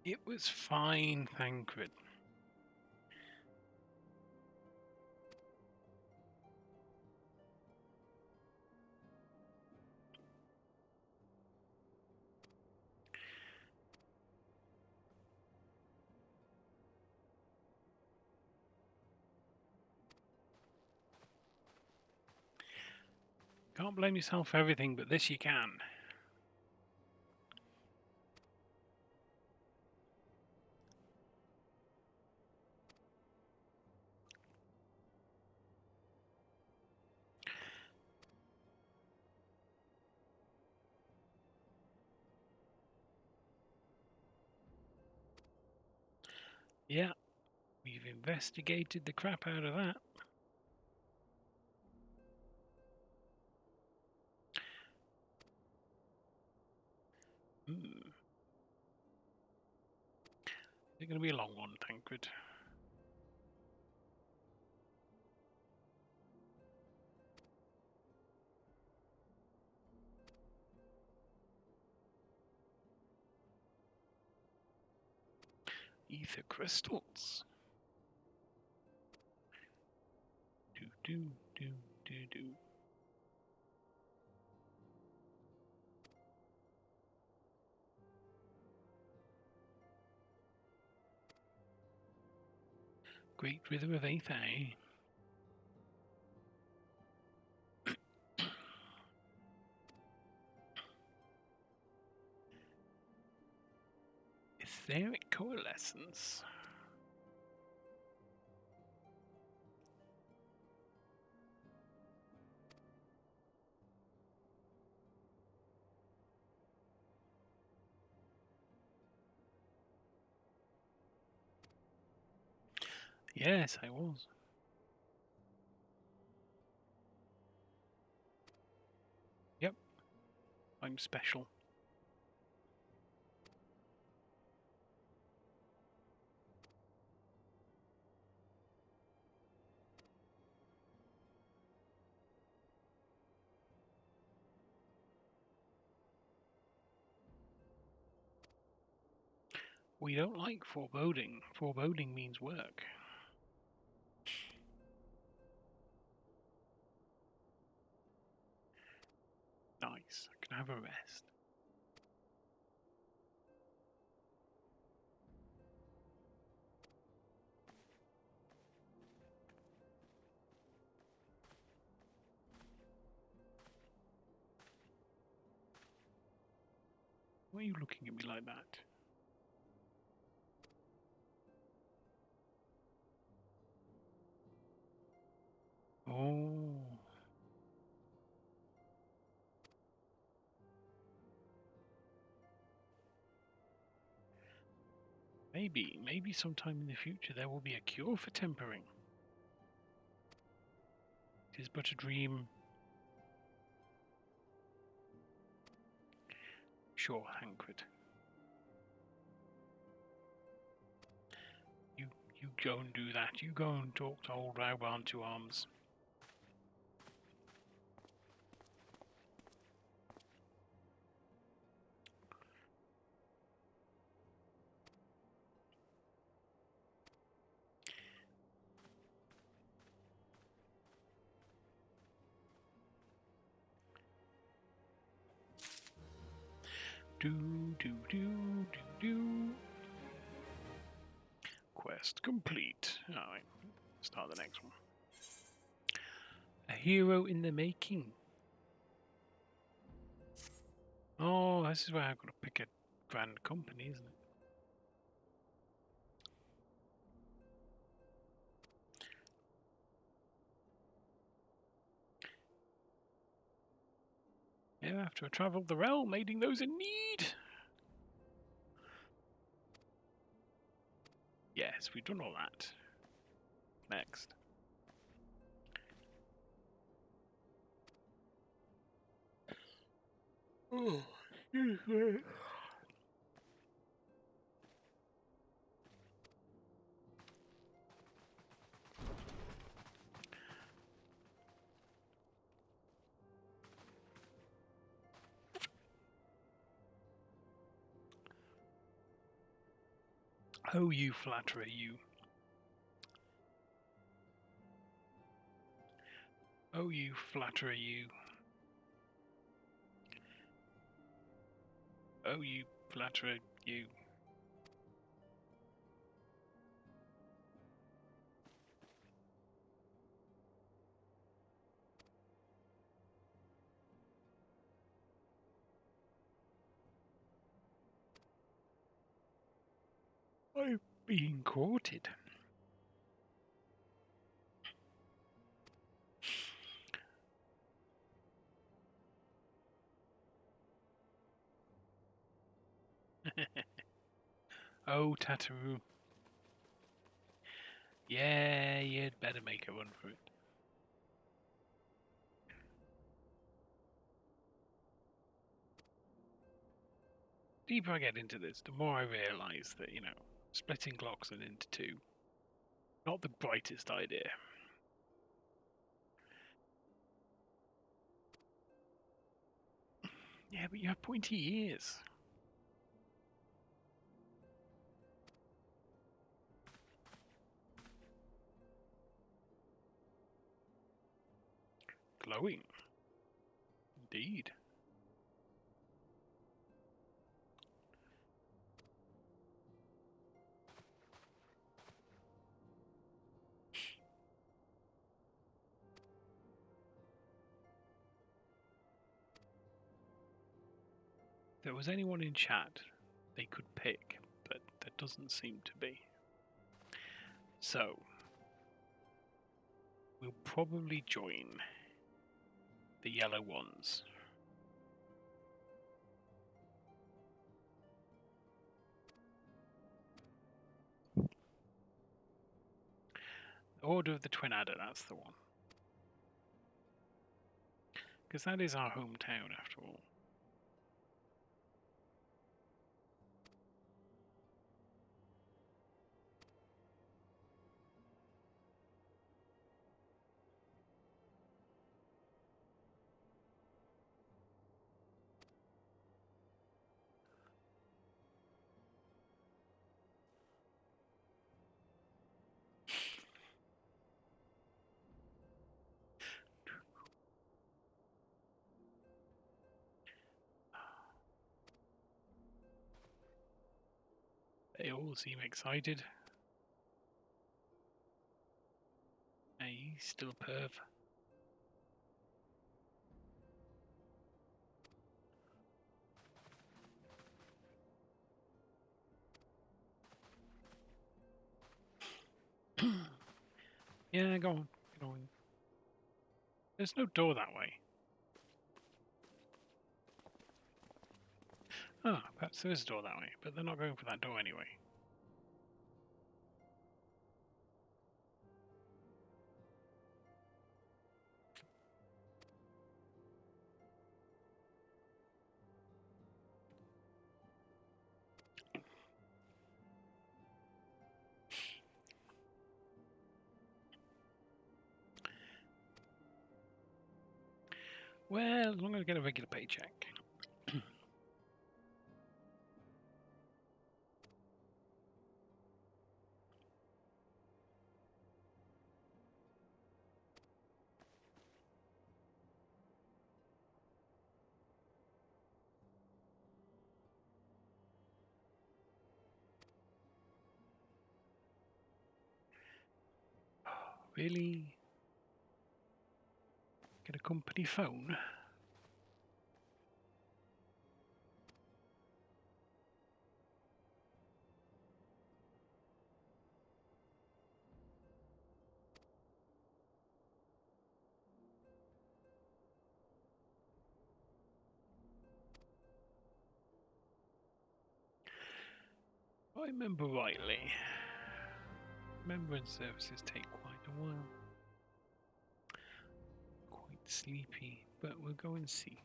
It was fine, Thancred. Can't blame yourself for everything, but this you can. Yeah, we've investigated the crap out of that. It's going to be a long one, Tancred. Ether crystals. Do. Great River of Aether, eh? Etheric coalescence. Yes, I was. Yep. I'm special. We don't like foreboding. Foreboding means work. Nice. I can have a rest. Why are you looking at me like that? Oh. Maybe sometime in the future there will be a cure for tempering. It is but a dream. Sure, Hankred. You go and do that. You go and talk to old Rauban Two Arms. Do. Quest complete. Alright, start the next one. A hero in the making. Oh, this is where I've got to pick a grand company, isn't it? Yeah, after I travelled the realm, aiding those in need. Yes, we've done all that. Next. Oh, excuse me. Oh, you flatterer, you. Oh, you flatterer, you. Oh, you flatterer, you. I'm being courted. Oh, Tataru. Yeah, you'd better make a run for it. The deeper I get into this, the more I realise that, splitting Glockson into two, not the brightest idea. Yeah, but you have pointy ears. Glowing. Indeed. If there was anyone in chat they could pick, but there doesn't seem to be. So, we'll probably join the yellow ones. Order of the Twin Adder, that's the one. Because that is our hometown, after all. They all seem excited. Hey, he's still a perv. Yeah, go on. Get on. There's no door that way. Oh, perhaps there is a door that way, but they're not going for that door anyway. Well, as long as I get a regular paycheck. Really? Get a company phone? If I remember rightly, remembrance services take quite a while. Quite sleepy, but we'll go and see.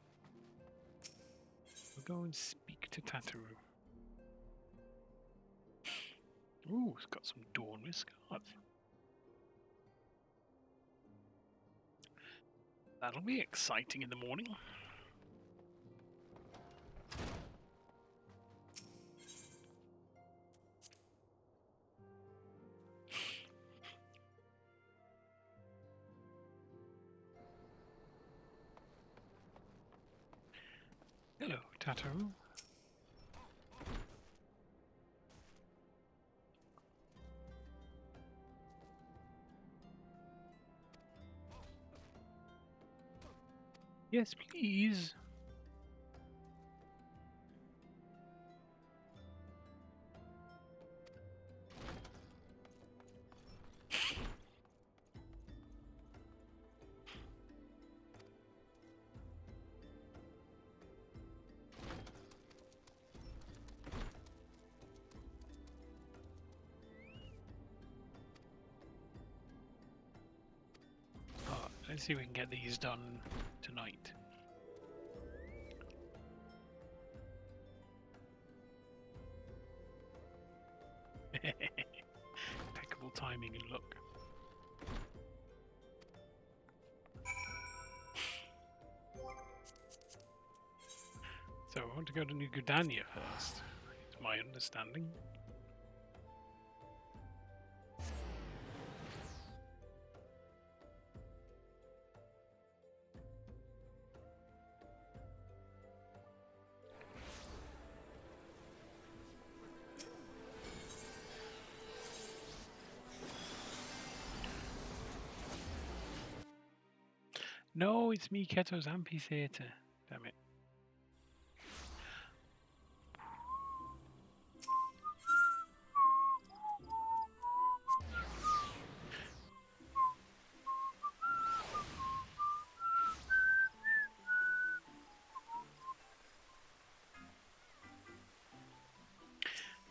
We'll go and speak to Tataru. Ooh, it's got some dawn risk cards. That'll be exciting in the morning. Hello, Tataru. Yes, please. Oh, let's see if we can get these done tonight. Impeccable timing and luck. So I want to go to New Gridania first. It's my understanding. No, it's me, Keto's amphitheater. Damn it.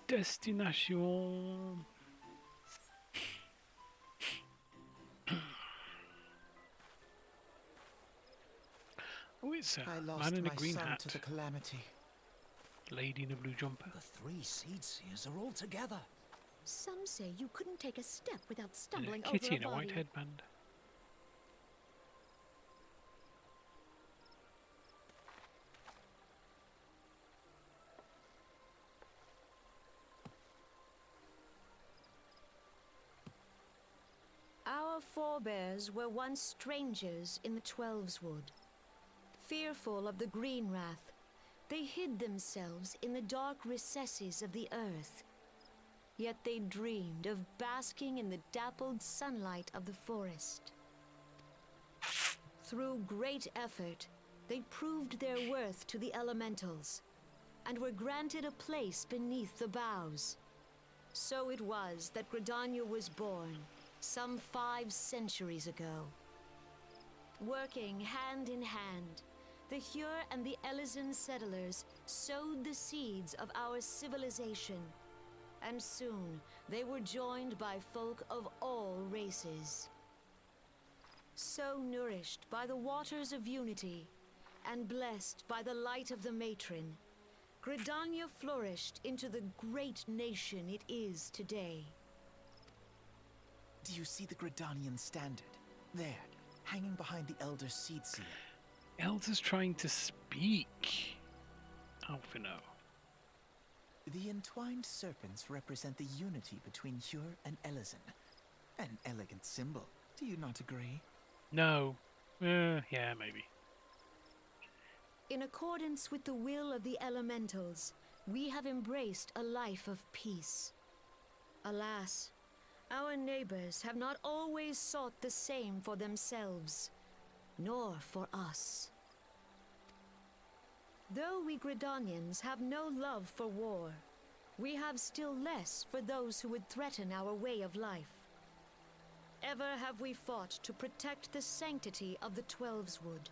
Destination. Oh, it's a I lost man in a my green son hat. to the calamity. Lady in a blue jumper. The three seed seers are all together. Some say you couldn't take a step without And a stumbling kitty over a in a white body. headband. Our forebears were once strangers in the Twelveswood. Fearful of the green wrath, they hid themselves in the dark recesses of the earth. Yet they dreamed of basking in the dappled sunlight of the forest. Through great effort, they proved their worth to the elementals, and were granted a place beneath the boughs. So it was that Gridania was born, some 5 centuries ago. Working hand in hand, the Hure and the Elysian settlers sowed the seeds of our civilization, and soon they were joined by folk of all races. So nourished by the waters of unity, and blessed by the light of the matron, Gridania flourished into the great nation it is today. Do you see the Gridanian standard? There, hanging behind the Elder Seedseer. Elsa's trying to speak. Alphino. The entwined serpents represent the unity between Hyur and Elezen. An elegant symbol. Do you not agree? No. Yeah, maybe. In accordance with the will of the elementals, we have embraced a life of peace. Alas, our neighbors have not always sought the same for themselves, nor for us. Though we Gridanians have no love for war, we have still less for those who would threaten our way of life. Ever have we fought to protect the sanctity of the Twelveswood.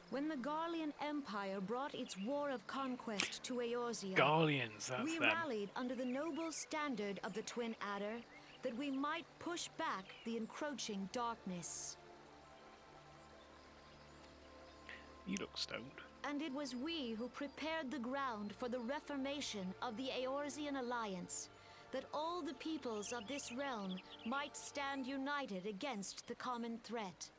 When the Garlean Empire brought its war of conquest to Eorzea, Garleans, that's we them. rallied under the noble standard of the Twin Adder that we might push back the encroaching darkness. You look stoned. And it was we who prepared the ground for the reformation of the Eorzean Alliance, that all the peoples of this realm might stand united against the common threat.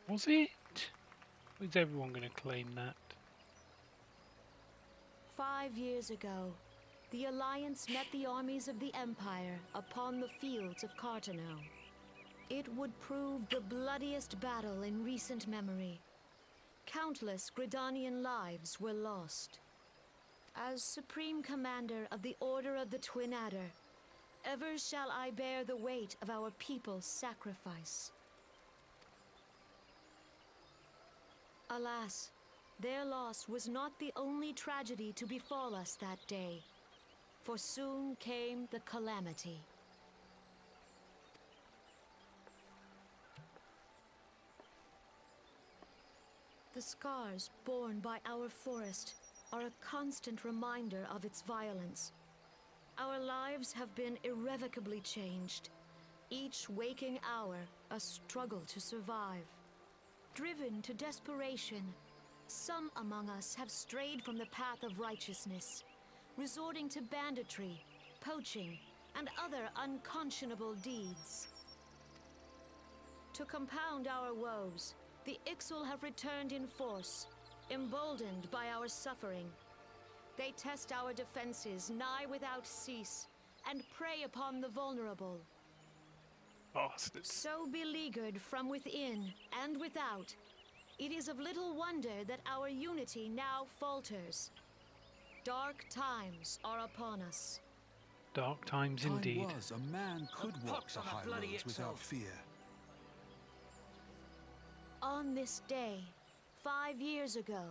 Was it? Or is everyone going to claim that? 5 years ago, the Alliance met the armies of the Empire upon the fields of Cartano. It would prove the bloodiest battle in recent memory. Countless Gridanian lives were lost. As Supreme Commander of the Order of the Twin Adder, ever shall I bear the weight of our people's sacrifice. Alas, their loss was not the only tragedy to befall us that day, for soon came the calamity. The scars borne by our forest are a constant reminder of its violence. Our lives have been irrevocably changed, each waking hour a struggle to survive. Driven to desperation, some among us have strayed from the path of righteousness, resorting to banditry, poaching, and other unconscionable deeds. To compound our woes, the Ixal have returned in force, emboldened by our suffering. They test our defenses nigh without cease, and prey upon the vulnerable. Bastards. So beleaguered from within and without, it is of little wonder that our unity now falters. Dark times are upon us. Dark times Time indeed. was a man could walk the high roads without fear. On this day, 5 years ago,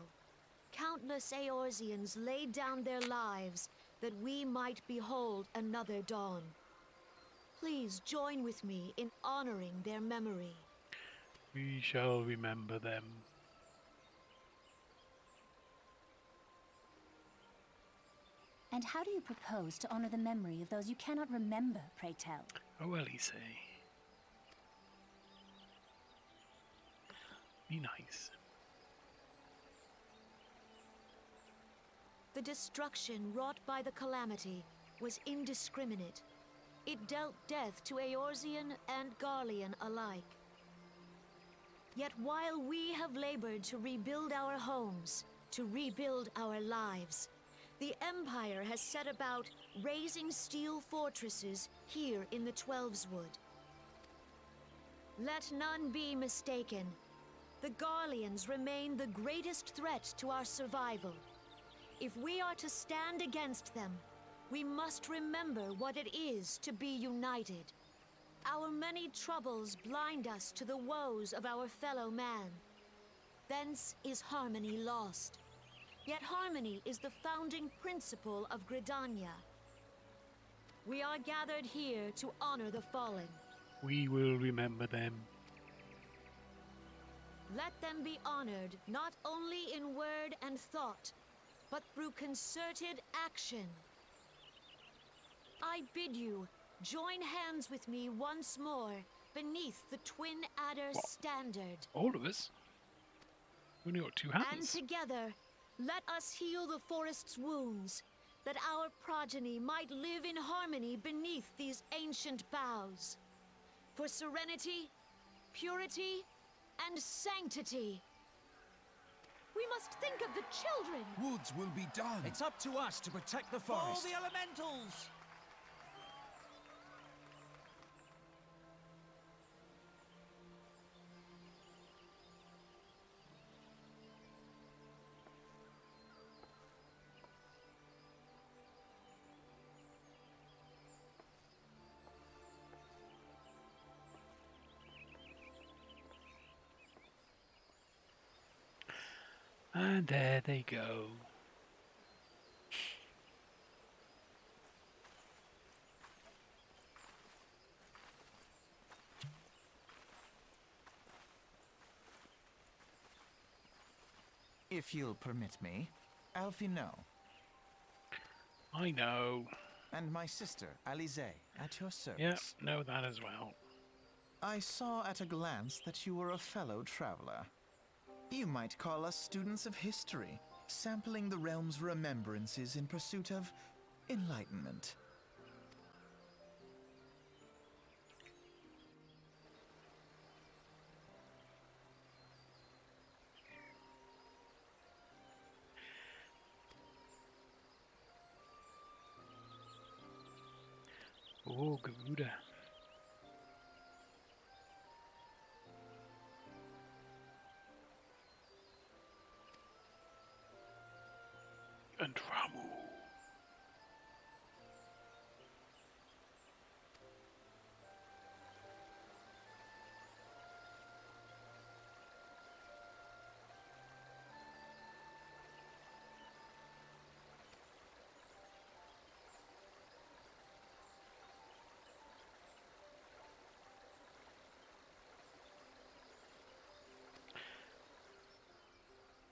countless Eorzeans laid down their lives that we might behold another dawn. Please join with me in honoring their memory. We shall remember them. And how do you propose to honor the memory of those you cannot remember, pray tell? Oh, well, he say. Be nice. The destruction wrought by the calamity was indiscriminate. It dealt death to Eorzean and Garlean alike. Yet while we have labored to rebuild our homes, to rebuild our lives, the Empire has set about raising steel fortresses here in the Twelveswood. Let none be mistaken. The Garleans remain the greatest threat to our survival. If we are to stand against them, we must remember what it is to be united. Our many troubles blind us to the woes of our fellow man. Thence is harmony lost. Yet harmony is the founding principle of Gridania. We are gathered here to honor the fallen. We will remember them. Let them be honored not only in word and thought, but through concerted action. I bid you join hands with me once more beneath the Twin Adder's standard. All of us? We only got two And hands. together, let us heal the forest's wounds, that our progeny might live in harmony beneath these ancient boughs. For serenity, purity, and sanctity. We must think of the children! Woods will be done. It's up to us to protect the Follow forest. the elementals! And there they go. If you'll permit me, Alfie no. I know. And my sister, Alize, at your service. Yeah, know that as well. I saw at a glance that you were a fellow traveler. You might call us students of history, sampling the realm's remembrances in pursuit of enlightenment. Oh, Garuda. And Ramu.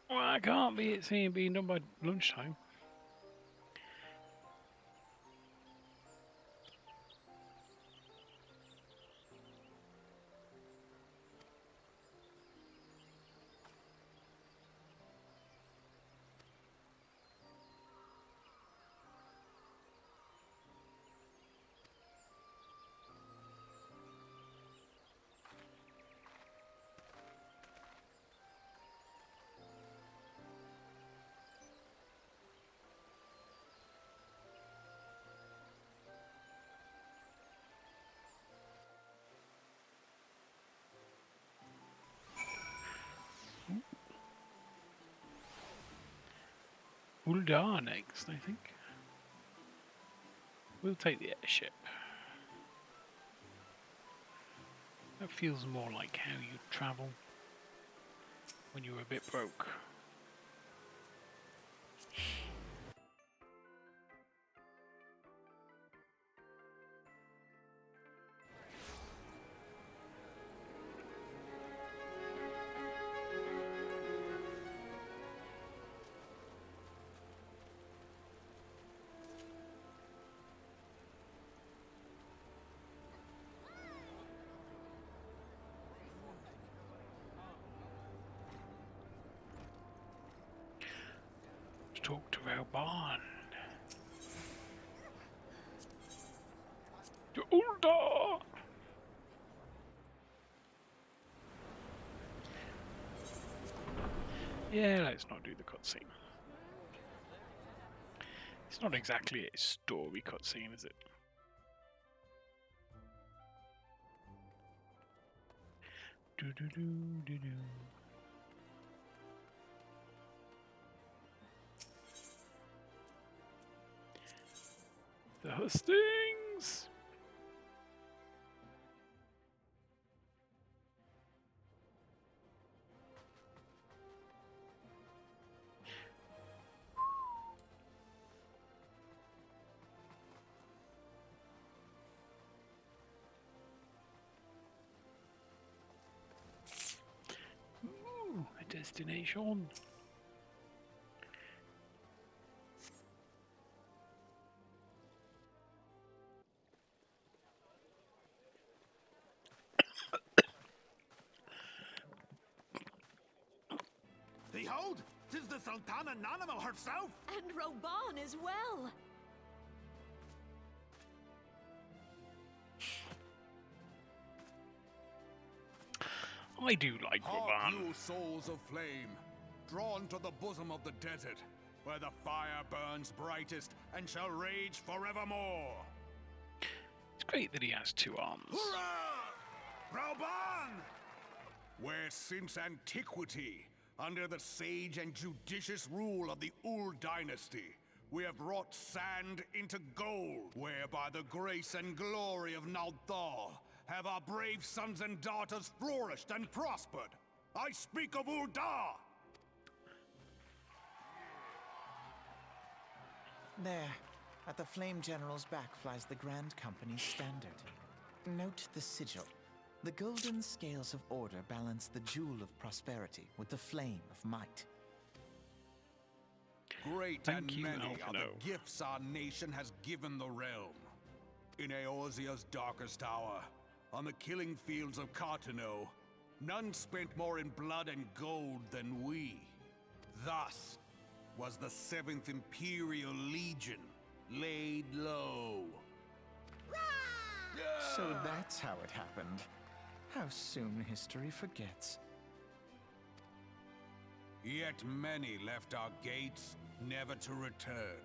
Well, I can't be seeing being done by lunchtime. Uldar next, I think. We'll take the airship. That feels more like how you travel when you're a bit broke. Talk to our barn. To Uldar! Yeah, let's not do the cutscene. It's not exactly a story cutscene, is it? Do do do do do. The hustings! Ooh, a destination. Behold, 'tis the Sultana Nanamo herself! And Roban as well! I do like Hark, Raban. you souls of flame, drawn to the bosom of the desert, where the fire burns brightest and shall rage forevermore. It's great that he has two arms. Hurrah! Raban! Where since antiquity, under the sage and judicious rule of the Ul dynasty, we have wrought sand into gold, where by the grace and glory of Nalthal have our brave sons and daughters flourished and prospered. I speak of Ul'dah! There, at the Flame General's back flies the Grand Company's standard. Note the sigil. The golden scales of order balance the jewel of prosperity with the flame of might. Great Thank and you, many are Alphino. the gifts our nation has given the realm. In Eorzea's darkest hour, on the killing fields of Cartano, none spent more in blood and gold than we. Thus was the 7th Imperial Legion laid low. So that's how it happened. How soon history forgets. Yet many left our gates, never to return.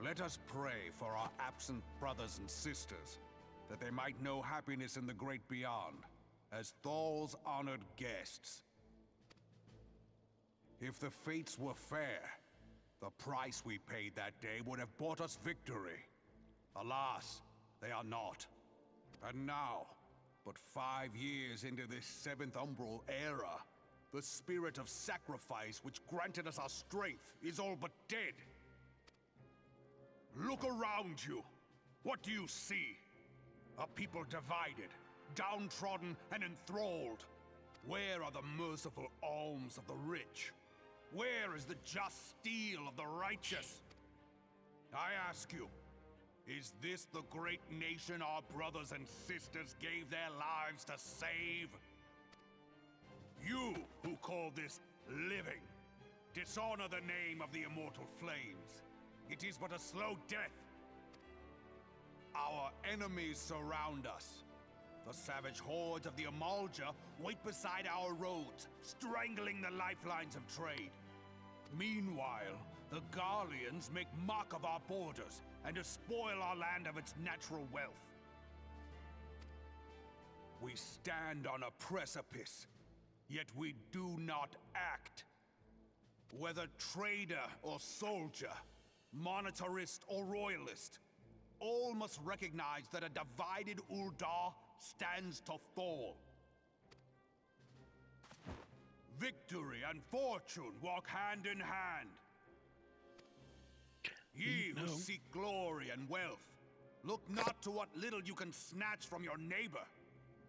Let us pray for our absent brothers and sisters, that they might know happiness in the great beyond, as Thal's honored guests. If the fates were fair, the price we paid that day would have bought us victory. Alas, they are not. And now, but 5 years into this 7th Umbral era, the spirit of sacrifice which granted us our strength is all but dead. Look around you. What do you see? A people divided, downtrodden and enthralled. Where are the merciful alms of the rich? Where is the just steel of the righteous? I ask you, is this the great nation our brothers and sisters gave their lives to save? You who call this living, dishonor the name of the immortal flames. It is but a slow death. Our enemies surround us. The savage hordes of the Amalja wait beside our roads, strangling the lifelines of trade. Meanwhile, the Garleans make mock of our borders and despoil our land of its natural wealth. We stand on a precipice, yet we do not act. Whether trader or soldier, monetarist or royalist, all must recognize that a divided Ul'dah stands to fall. Victory and fortune walk hand in hand. Ye who seek glory and wealth, look not to what little you can snatch from your neighbor,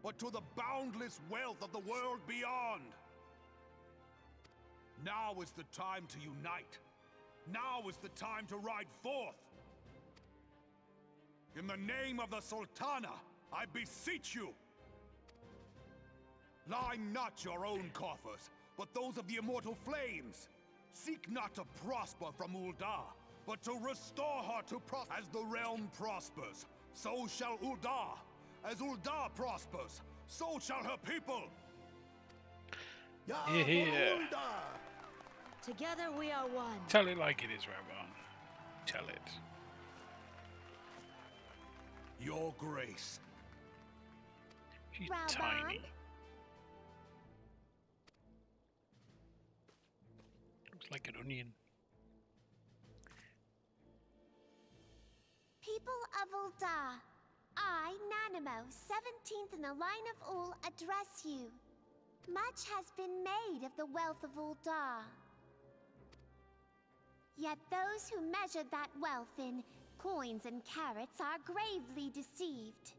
but to the boundless wealth of the world beyond. Now is the time to unite. Now is the time to ride forth. In the name of the Sultana, I beseech you. Line not your own coffers, but those of the immortal flames. Seek not to prosper from Ul'dah, but to restore her to prosper. As the realm prospers, so shall Ul'dah. As Ul'dah prospers, so shall her people. Yeah. Together we are one. Tell it like it is, Raban. Tell it. Your grace. She's Raban? tiny. Looks like an onion. People of Ul'dah, I, Nanimo, 17th in the line of Ul, address you. Much has been made of the wealth of Ul'dah. Yet those who measure that wealth in coins and carats are gravely deceived.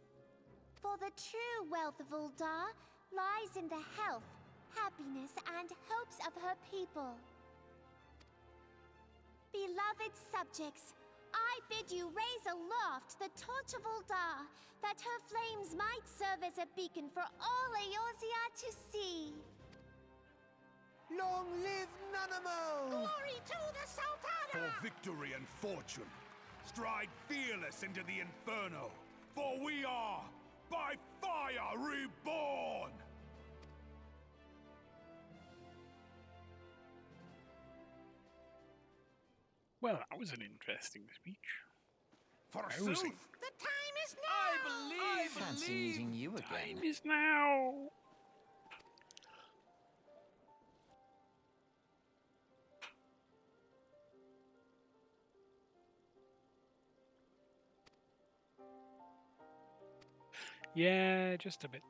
For the true wealth of Ul'dah lies in the health, happiness, and hopes of her people. Beloved subjects, I bid you raise aloft the torch of Ul'dah, that her flames might serve as a beacon for all Eorzea to see. Long live Nanamo! Glory to the Sultana! For victory and fortune, stride fearless into the inferno, for we are, by fire, reborn! born! Well, that was an interesting speech. Forsooth! The time is now! Fancy meeting you again. Time is now. Yeah, just a bit.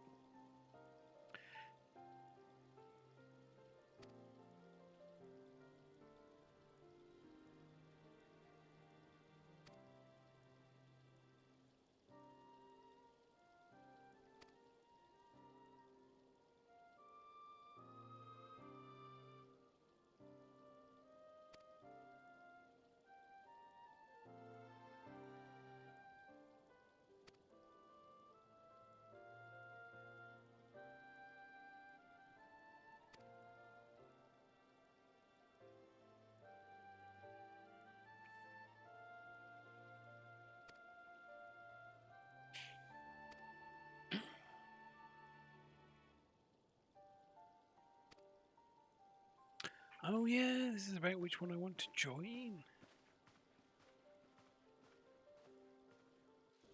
Oh yeah, this is about which one I want to join.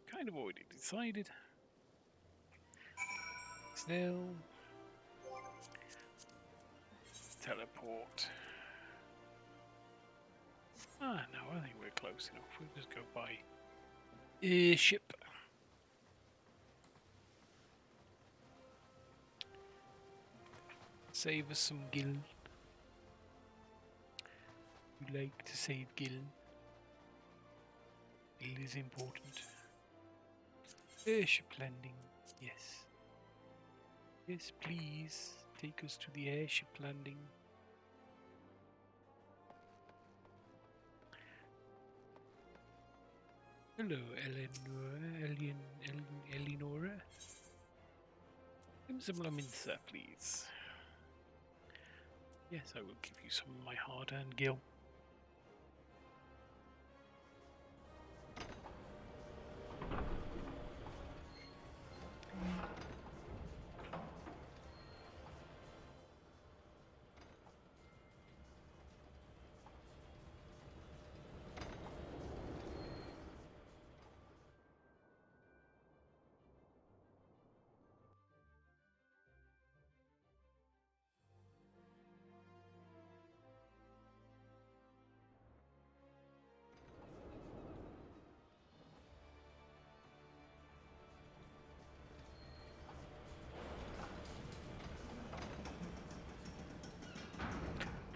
Kind of already decided. Still. Teleport. Ah, no, I think we're close enough. We'll just go by ship. Save us some gil. We like to save gil. Gil is important. Airship landing, yes. Yes, please. Take us to the airship landing. Hello, Eleonora. Give some laminsa, please. Yes, I will give you some of my hard-earned gil.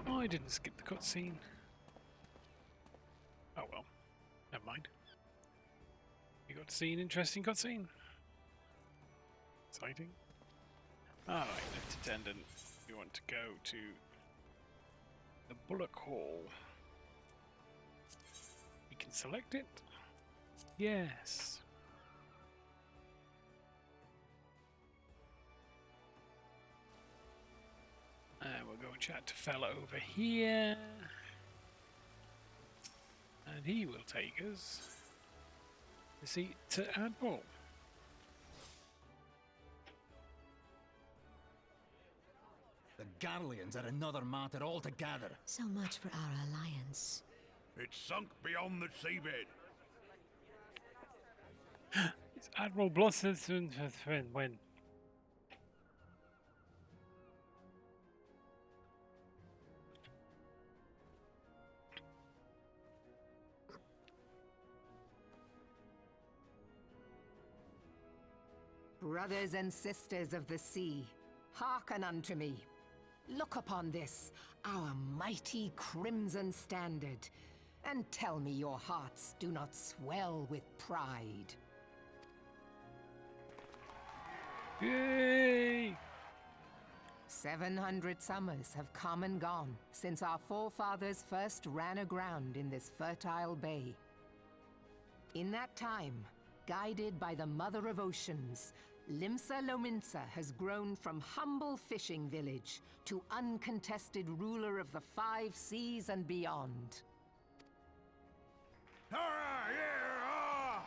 Oh, I didn't skip the cutscene. Oh well, never mind. You got to see an interesting cutscene. Exciting. Alright, lift attendant. We want to go to the Bullock Hall. We can select it. Yes. And we'll go and chat to fella over here. And he will take us to see to Admiral. The Garleans are another matter altogether. So much for our alliance. It's sunk beyond the seabed. It's Admiral Blossom's friend when? Brothers and sisters of the sea, hearken unto me. Look upon this, our mighty crimson standard, and tell me your hearts do not swell with pride. Yay! 700 summers have come and gone since our forefathers first ran aground in this fertile bay. In that time, guided by the Mother of Oceans, Limsa Lominsa has grown from humble fishing village to uncontested ruler of the 5 seas and beyond.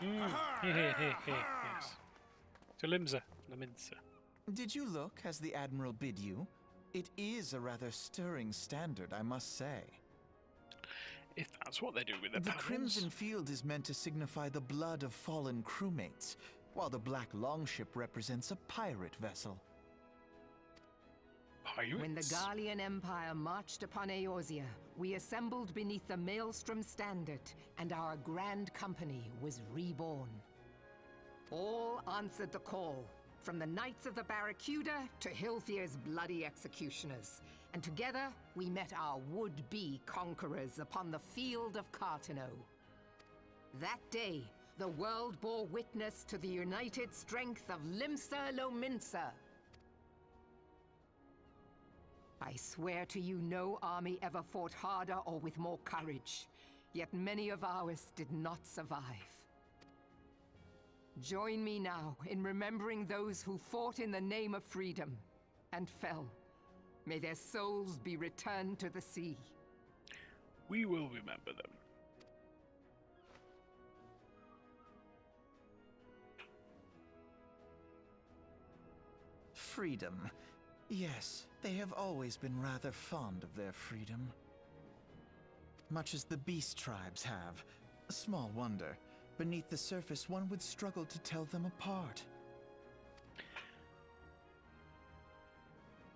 Yes. To Limsa, Laminsa. Did you look as the Admiral bid you? It is a rather stirring standard, I must say. If that's what they do with the The panels. Crimson Field is meant to signify the blood of fallen crewmates, while the Black Longship represents a pirate vessel. Pirates? When the Garlean Empire marched upon Eorzea, we assembled beneath the Maelstrom Standard, and our Grand Company was reborn. All answered the call, from the Knights of the Barracuda to Hilfir's bloody executioners. And together, we met our would-be conquerors upon the field of Cartano. That day, the world bore witness to the united strength of Limsa Lominsa. I swear to you, no army ever fought harder or with more courage. Yet many of ours did not survive. Join me now in remembering those who fought in the name of freedom and fell. May their souls be returned to the sea. We will remember them. Freedom. Yes, they have always been rather fond of their freedom. Much as the beast tribes have. Small wonder. Beneath the surface, one would struggle to tell them apart.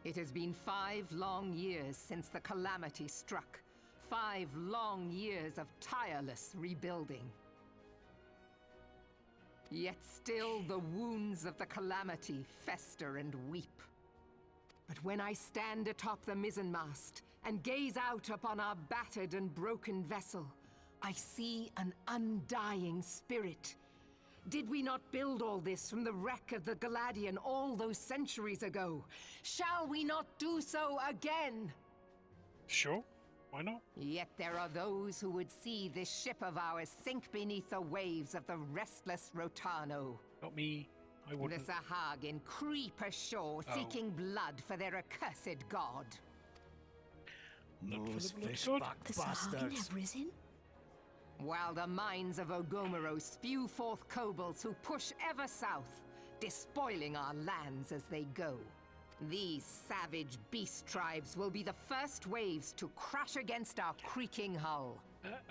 It has been 5 long years since the calamity struck. 5 long years of tireless rebuilding. Yet still the wounds of the calamity fester and weep. But when I stand atop the mizzenmast and gaze out upon our battered and broken vessel, I see an undying spirit. Did we not build all this from the wreck of the Galadian all those centuries ago? Shall we not do so again? Sure, why not? Yet there are those who would see this ship of ours sink beneath the waves of the restless Rotano. Not me. I The wouldn't. Sahagin creep ashore seeking blood for their accursed god. Look for Those the blood fish god. back The Sahagin bastards. have risen? While the mines of Ogomoro spew forth kobolds who push ever south, despoiling our lands as they go. These savage beast tribes will be the first waves to crash against our creaking hull.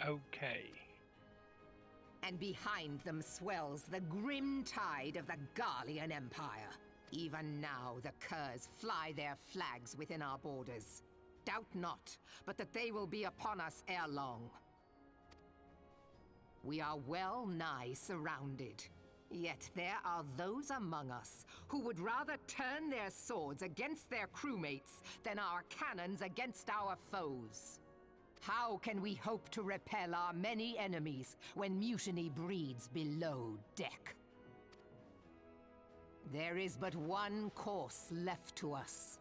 Okay. And behind them swells the grim tide of the Garlean Empire. Even now the curs fly their flags within our borders. Doubt not, but that they will be upon us ere long. We are well nigh surrounded. Yet there are those among us who would rather turn their swords against their crewmates than our cannons against our foes. How can we hope to repel our many enemies when mutiny breeds below deck? There is but one course left to us.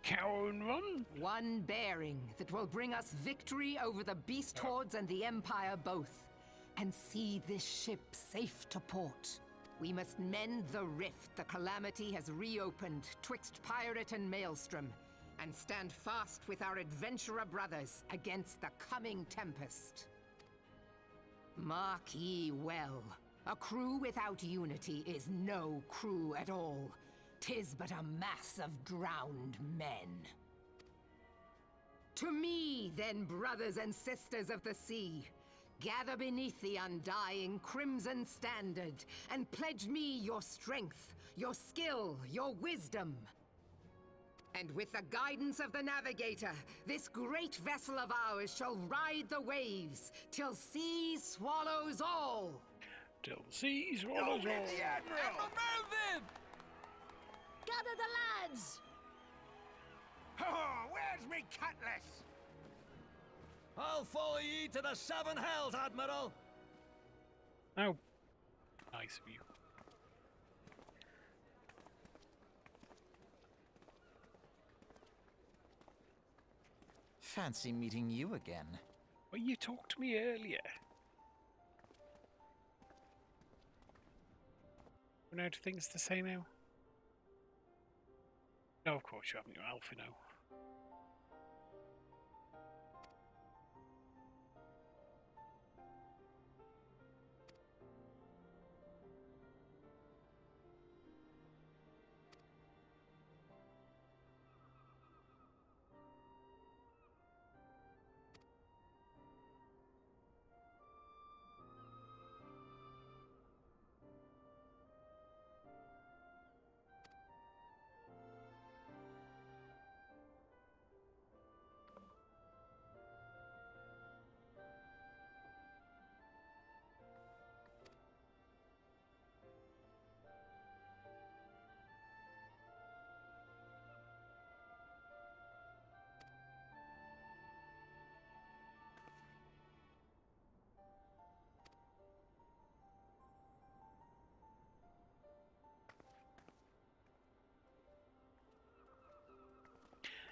Cower and run? One bearing that will bring us victory over the beast hordes and the Empire both, and see this ship safe to port. We must mend the rift the calamity has reopened twixt pirate and maelstrom, and stand fast with our adventurer brothers against the coming tempest. Mark ye well, a crew without unity is no crew at all. 'Tis but a mass of drowned men. To me, then, brothers and sisters of the sea, gather beneath the undying crimson standard, and pledge me your strength, your skill, your wisdom. And with the guidance of the navigator, this great vessel of ours shall ride the waves, till sea swallows all. Till the sea swallows all. Admiral Melvin! Gather the lads! Oh, where's me cutlass? I'll follow ye to the 7 hells, Admiral. How nice of you. Fancy meeting you again. Well, you talked to me earlier. Run out of things to say now? No, of course you haven't. You're Alpha now.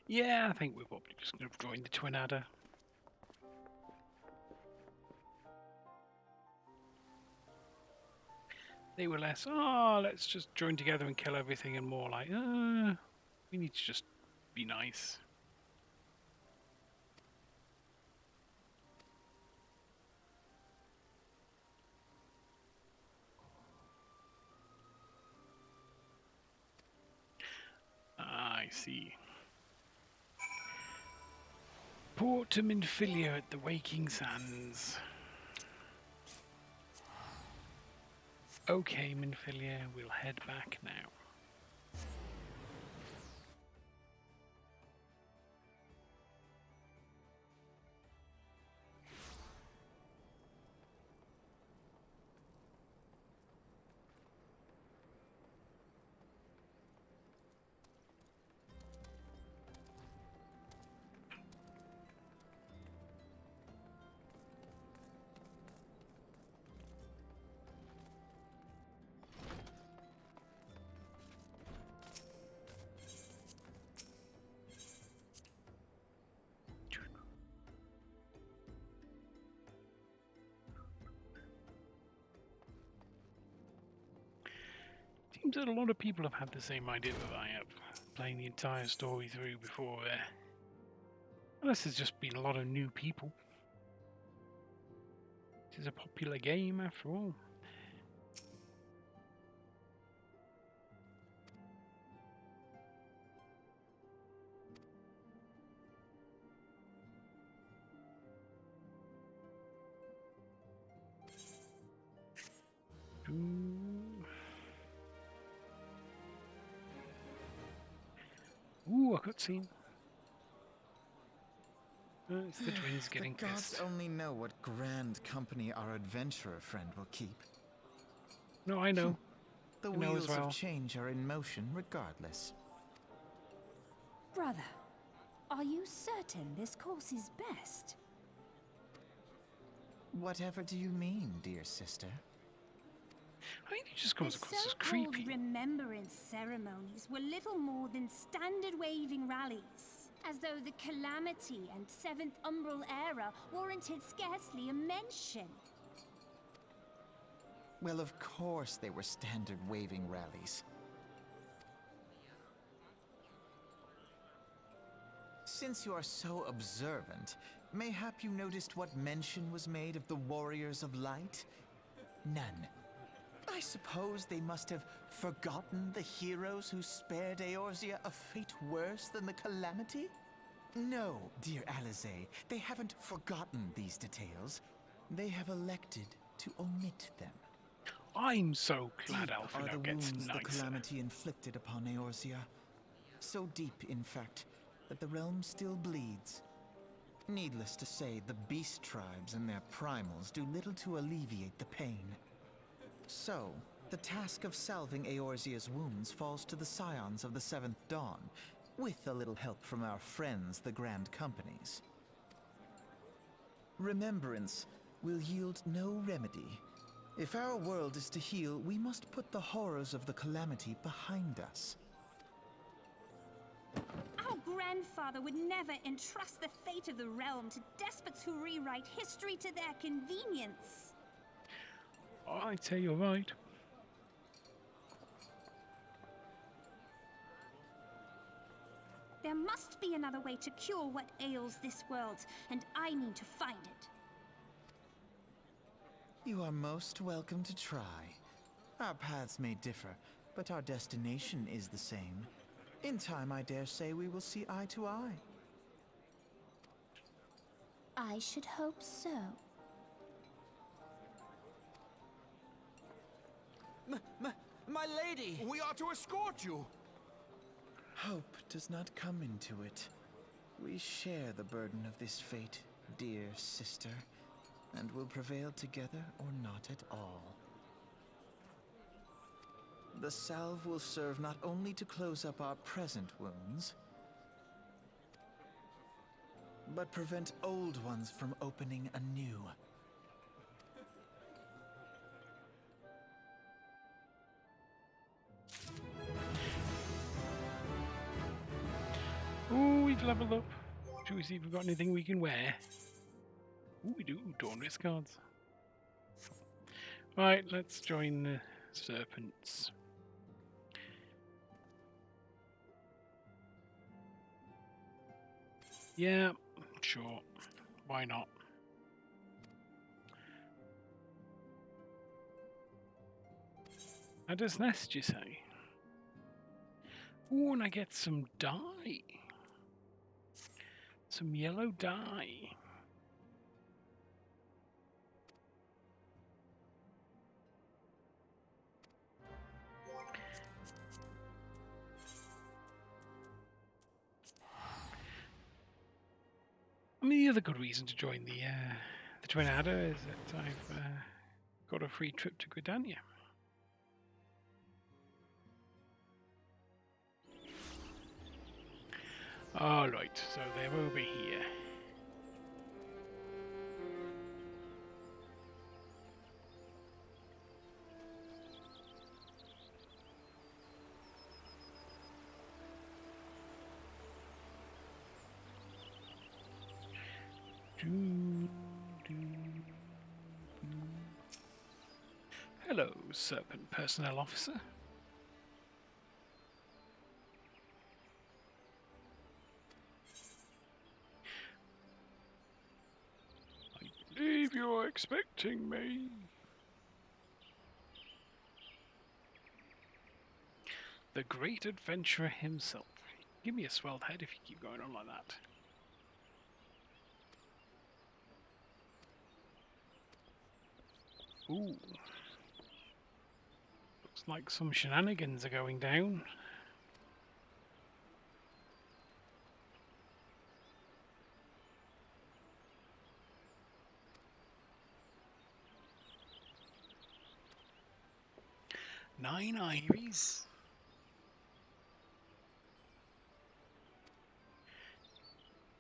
Yeah, I think we're probably just going to join the Twin Adder. They were less, oh, let's just join together and kill everything, and more like, we need to just be nice. I see. Port to Minfilia at the Waking Sands. Okay, Minfilia, we'll head back now. Seems that a lot of people have had the same idea that I have, playing the entire story through before. Unless there's just been a lot of new people. This is a popular game after all. Ooh, a cutscene. It's the twins getting The gods pissed. only know what grand company our adventurer friend will keep. No, I know. The I know as wheels well. of change are in motion regardless. Brother, are you certain this course is best? Whatever do you mean, dear sister? I think he just comes The across as so-called creepy. remembrance ceremonies were little more than standard waving rallies, as though the Calamity and Seventh Umbral Era warranted scarcely a mention. Well, of course they were standard waving rallies. Since you are so observant, mayhap you noticed what mention was made of the Warriors of Light? None. I suppose they must have forgotten the heroes who spared Eorzea a fate worse than the Calamity? No, dear Alize, they haven't forgotten these details. They have elected to omit them. I'm so glad Deep are the Alphinaud gets wounds the nicer. Calamity inflicted upon Eorzea. So deep, in fact, that the realm still bleeds. Needless to say, the beast tribes and their primals do little to alleviate the pain. So, the task of salving Eorzea's wounds falls to the scions of the Seventh Dawn, with a little help from our friends, the Grand Companies. Remembrance will yield no remedy. If our world is to heal, we must put the horrors of the Calamity behind us. Our grandfather would never entrust the fate of the realm to despots who rewrite history to their convenience. I'd say you're right. There must be another way to cure what ails this world, and I mean to find it. You are most welcome to try. Our paths may differ, but our destination is the same. In time, I dare say we will see eye to eye. I should hope so. My lady! We are to escort you! Hope does not come into it. We share the burden of this fate, dear sister, and will prevail together or not at all. The salve will serve not only to close up our present wounds, but prevent old ones from opening anew. Ooh, we've level up. Should we see if we've got anything we can wear? Ooh, we do. Dawn risk cards. Right, let's join the serpents. Yeah, sure. Why not? Adder's Nest, you say? Ooh, and I get some dye. Some yellow dye. I mean, the other good reason to join the Twin Adder is that I've got a free trip to Gridania. Alright, so they're over here. Hello, Serpent Personnel Officer. I believe you're expecting me. The great adventurer himself. Give me a swelled head if you keep going on like that. Ooh. Looks like some shenanigans are going down. Nine ivies.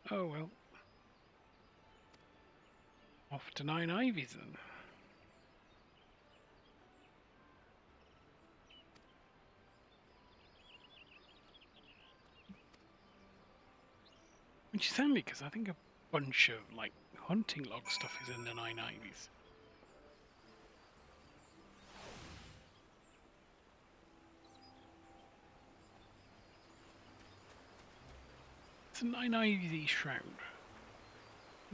Oh well. Off to 9 ivies then. Which is only because I think a bunch of like hunting log stuff is in the 9 ivies. It's a 9 ivies East Shroud.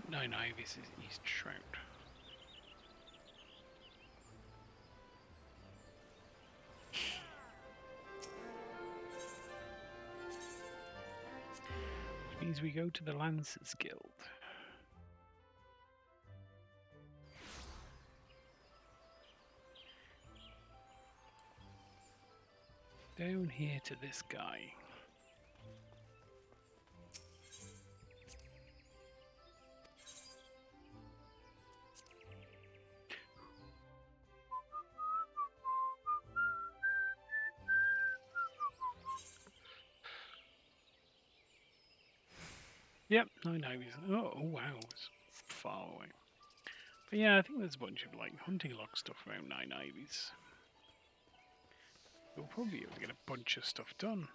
9 ivies is East Shroud. Which means we go to the Lancers Guild. Down here to this guy. Yep, 9 ivies. Oh wow, it's far away. But yeah, I think there's a bunch of like hunting log stuff around 9 ivies. We'll probably be able to get a bunch of stuff done.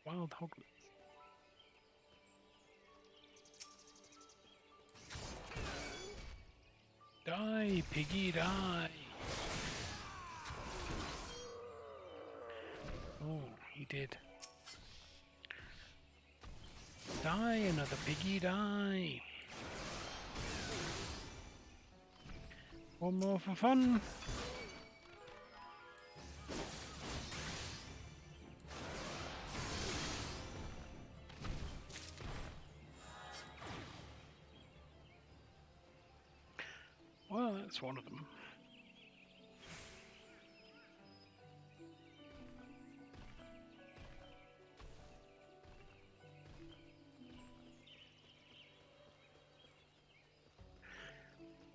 Wild hoglets. Die, piggy, die! Oh, he did. Die, another piggy, die! One more for fun! Well, that's one of them.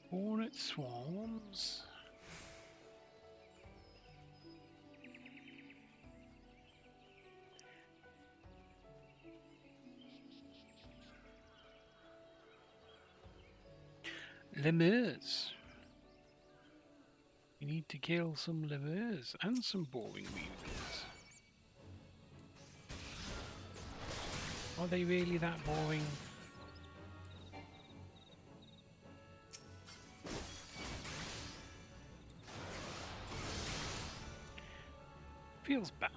Hornet swarms. Lemurs. We need to kill some livers and some boring weevils. Are they really that boring? Feels bad.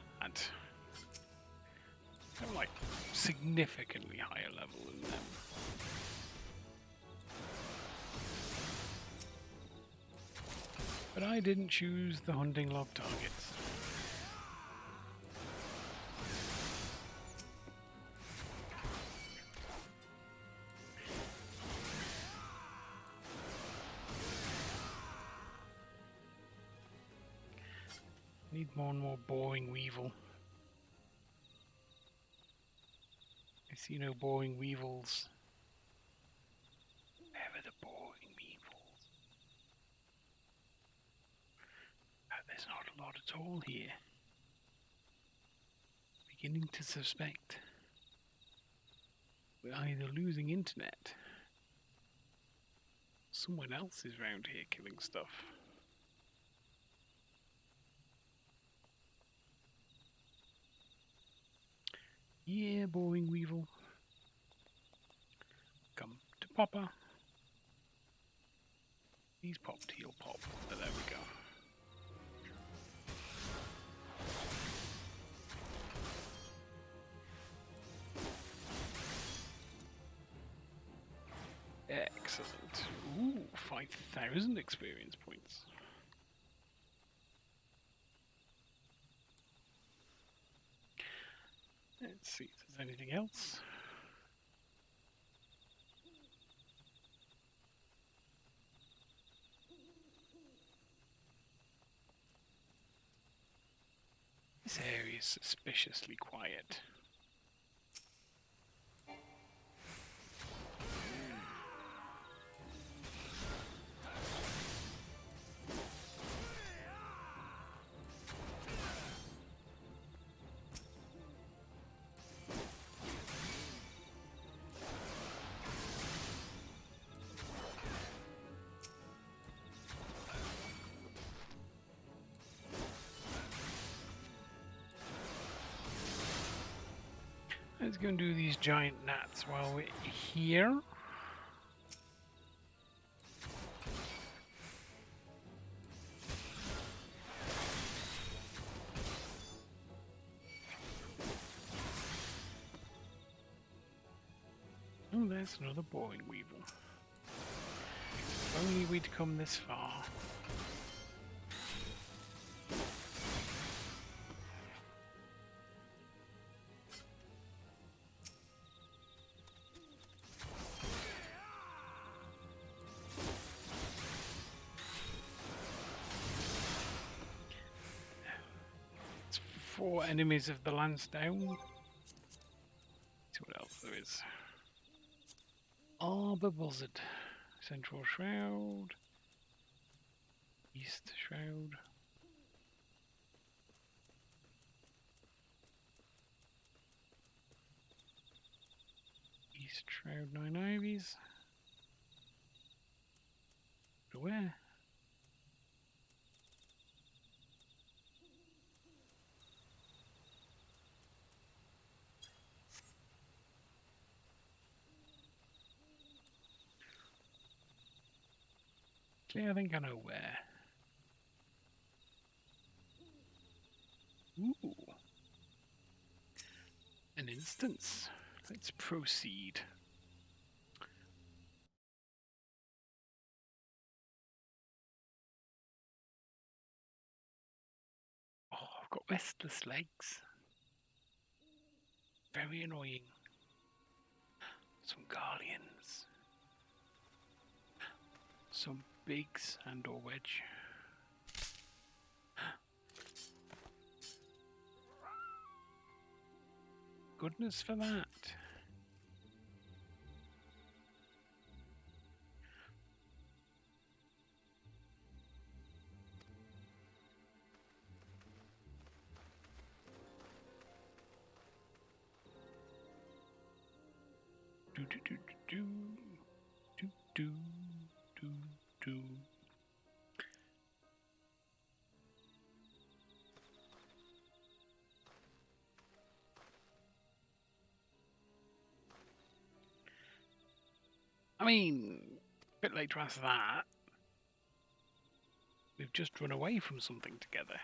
They're like significantly higher level than them. But I didn't choose the hunting log targets. Need more and more boring weevil. I see no boring weevils. Where are the boring weevils? There's not a lot at all here. Beginning to suspect we're either losing internet. Someone else is round here killing stuff. Yeah, boring weevil. Come to Popper. He's popped, he'll pop. But there we go. Excellent. Ooh, 5,000 experience points. Let's see if there's anything else. This area is suspiciously quiet. Let's go and do these giant gnats while we're here. Oh, there's another boring weevil. If only we'd come this far. It's 4 enemies of the Lansdowne. Let's see what else there is. Arbor Buzzard, Central Shroud, East Shroud, East Shroud, 9 Ivies. But where? Actually, I think I know where. Ooh. An instance. Let's proceed. Oh, I've got restless legs. Very annoying. Some Guardians. Some Bigs and or Wedge. Goodness for that. Do do do do do do do do. I mean, a bit late to ask that. We've just run away from something together.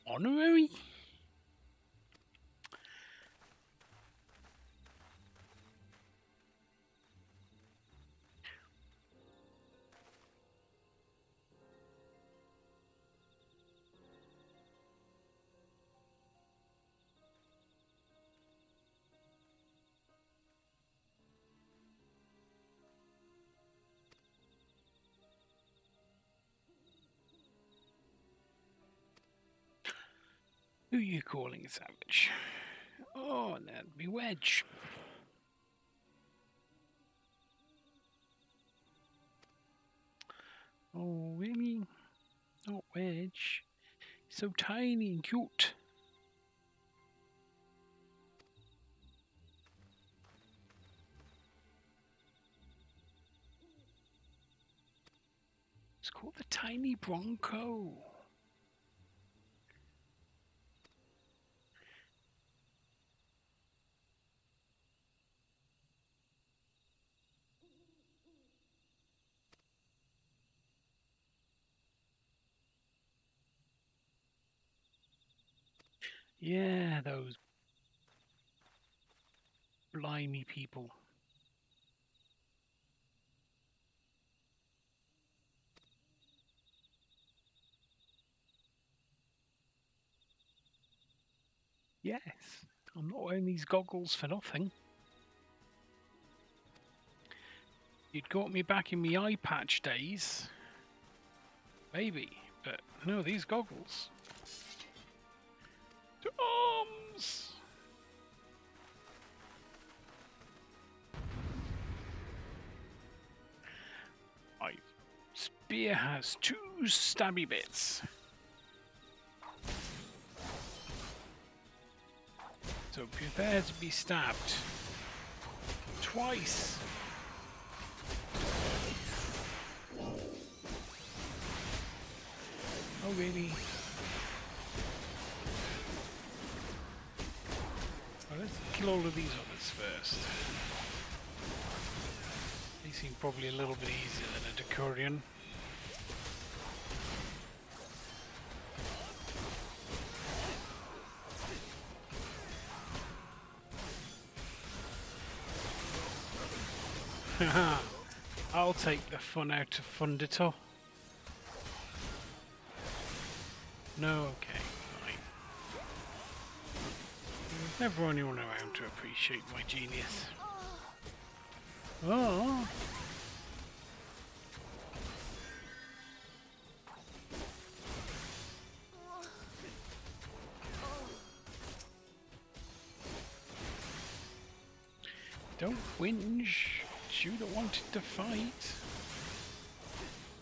Honorary? Who are you calling a savage? Oh, that'd be Wedge. Oh, really? Not Wedge. So tiny and cute. It's called the Tiny Bronco. Yeah, those blimey people. Yes, I'm not wearing these goggles for nothing. You'd caught me back in my eye patch days. Maybe, but no, these goggles. To arms! My spear has 2 stabby bits. So prepare to be stabbed. Twice. Oh really? Well, let's kill all of these others first. They seem probably a little bit easier than a Decurion. Haha, I'll take the fun out of Fundito. No, okay, fine. There's never anyone around to appreciate my genius. Oh! Don't whinge. It's you that wanted to fight.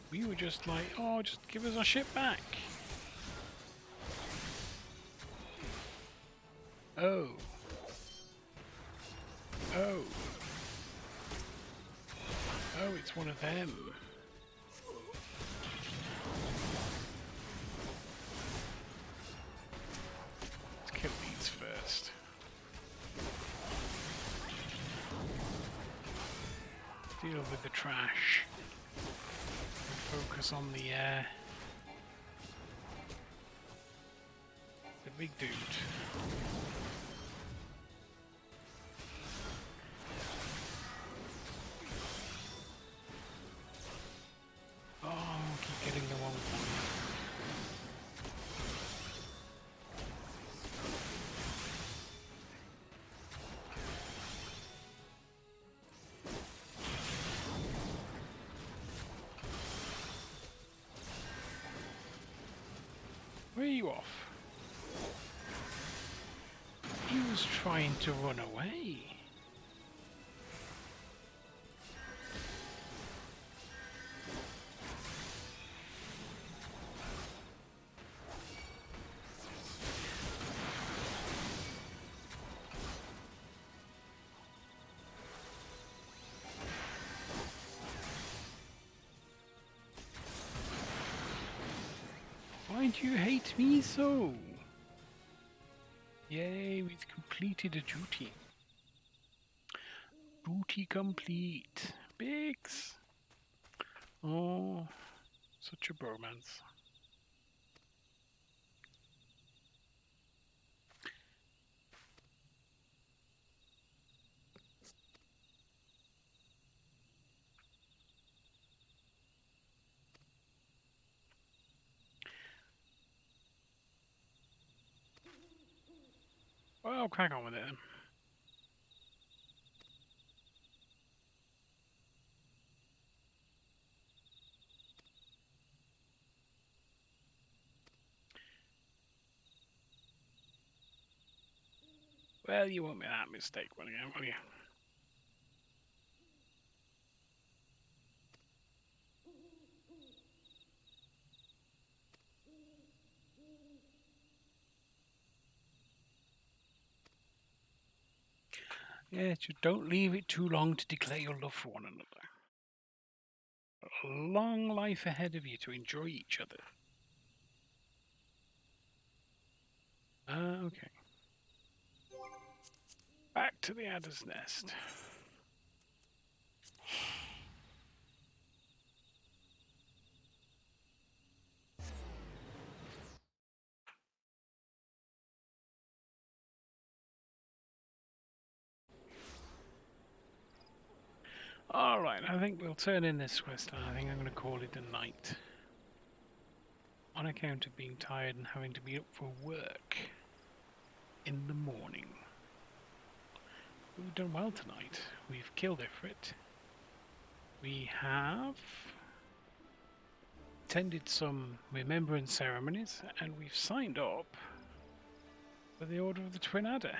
We were just like, oh, just give us our shit back. Oh. Oh. Oh, it's one of them. Let's kill these first. Deal with the trash. Focus on the big dude. Oh, keep getting the wrong one. Where are you off? He was trying to run away. do you hate me so? Yay, we've completed a duty. Duty complete. Biggs! Oh, such a bromance. Well, crack on with it then. Well, you won't make that mistake one again, will you? Yeah, just don't leave it too long to declare your love for one another. A long life ahead of you to enjoy each other. Okay. Back to the adder's nest. Alright, I think we'll turn in this quest and I think I'm going to call it a night. On account of being tired and having to be up for work in the morning. We've done well tonight. We've killed Ifrit. We have attended some remembrance ceremonies and we've signed up for the Order of the Twin Adder.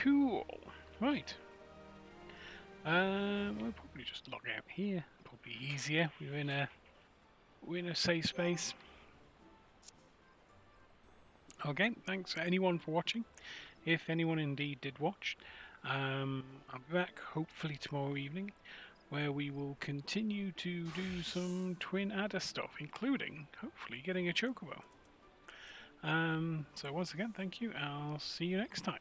Cool. Right. We'll probably just log out here. Probably easier. We're in a safe space. Okay. Thanks anyone for watching. If anyone indeed did watch, I'll be back hopefully tomorrow evening, where we will continue to do some Twin Adder stuff, including hopefully getting a chocobo. So once again, thank you. I'll see you next time.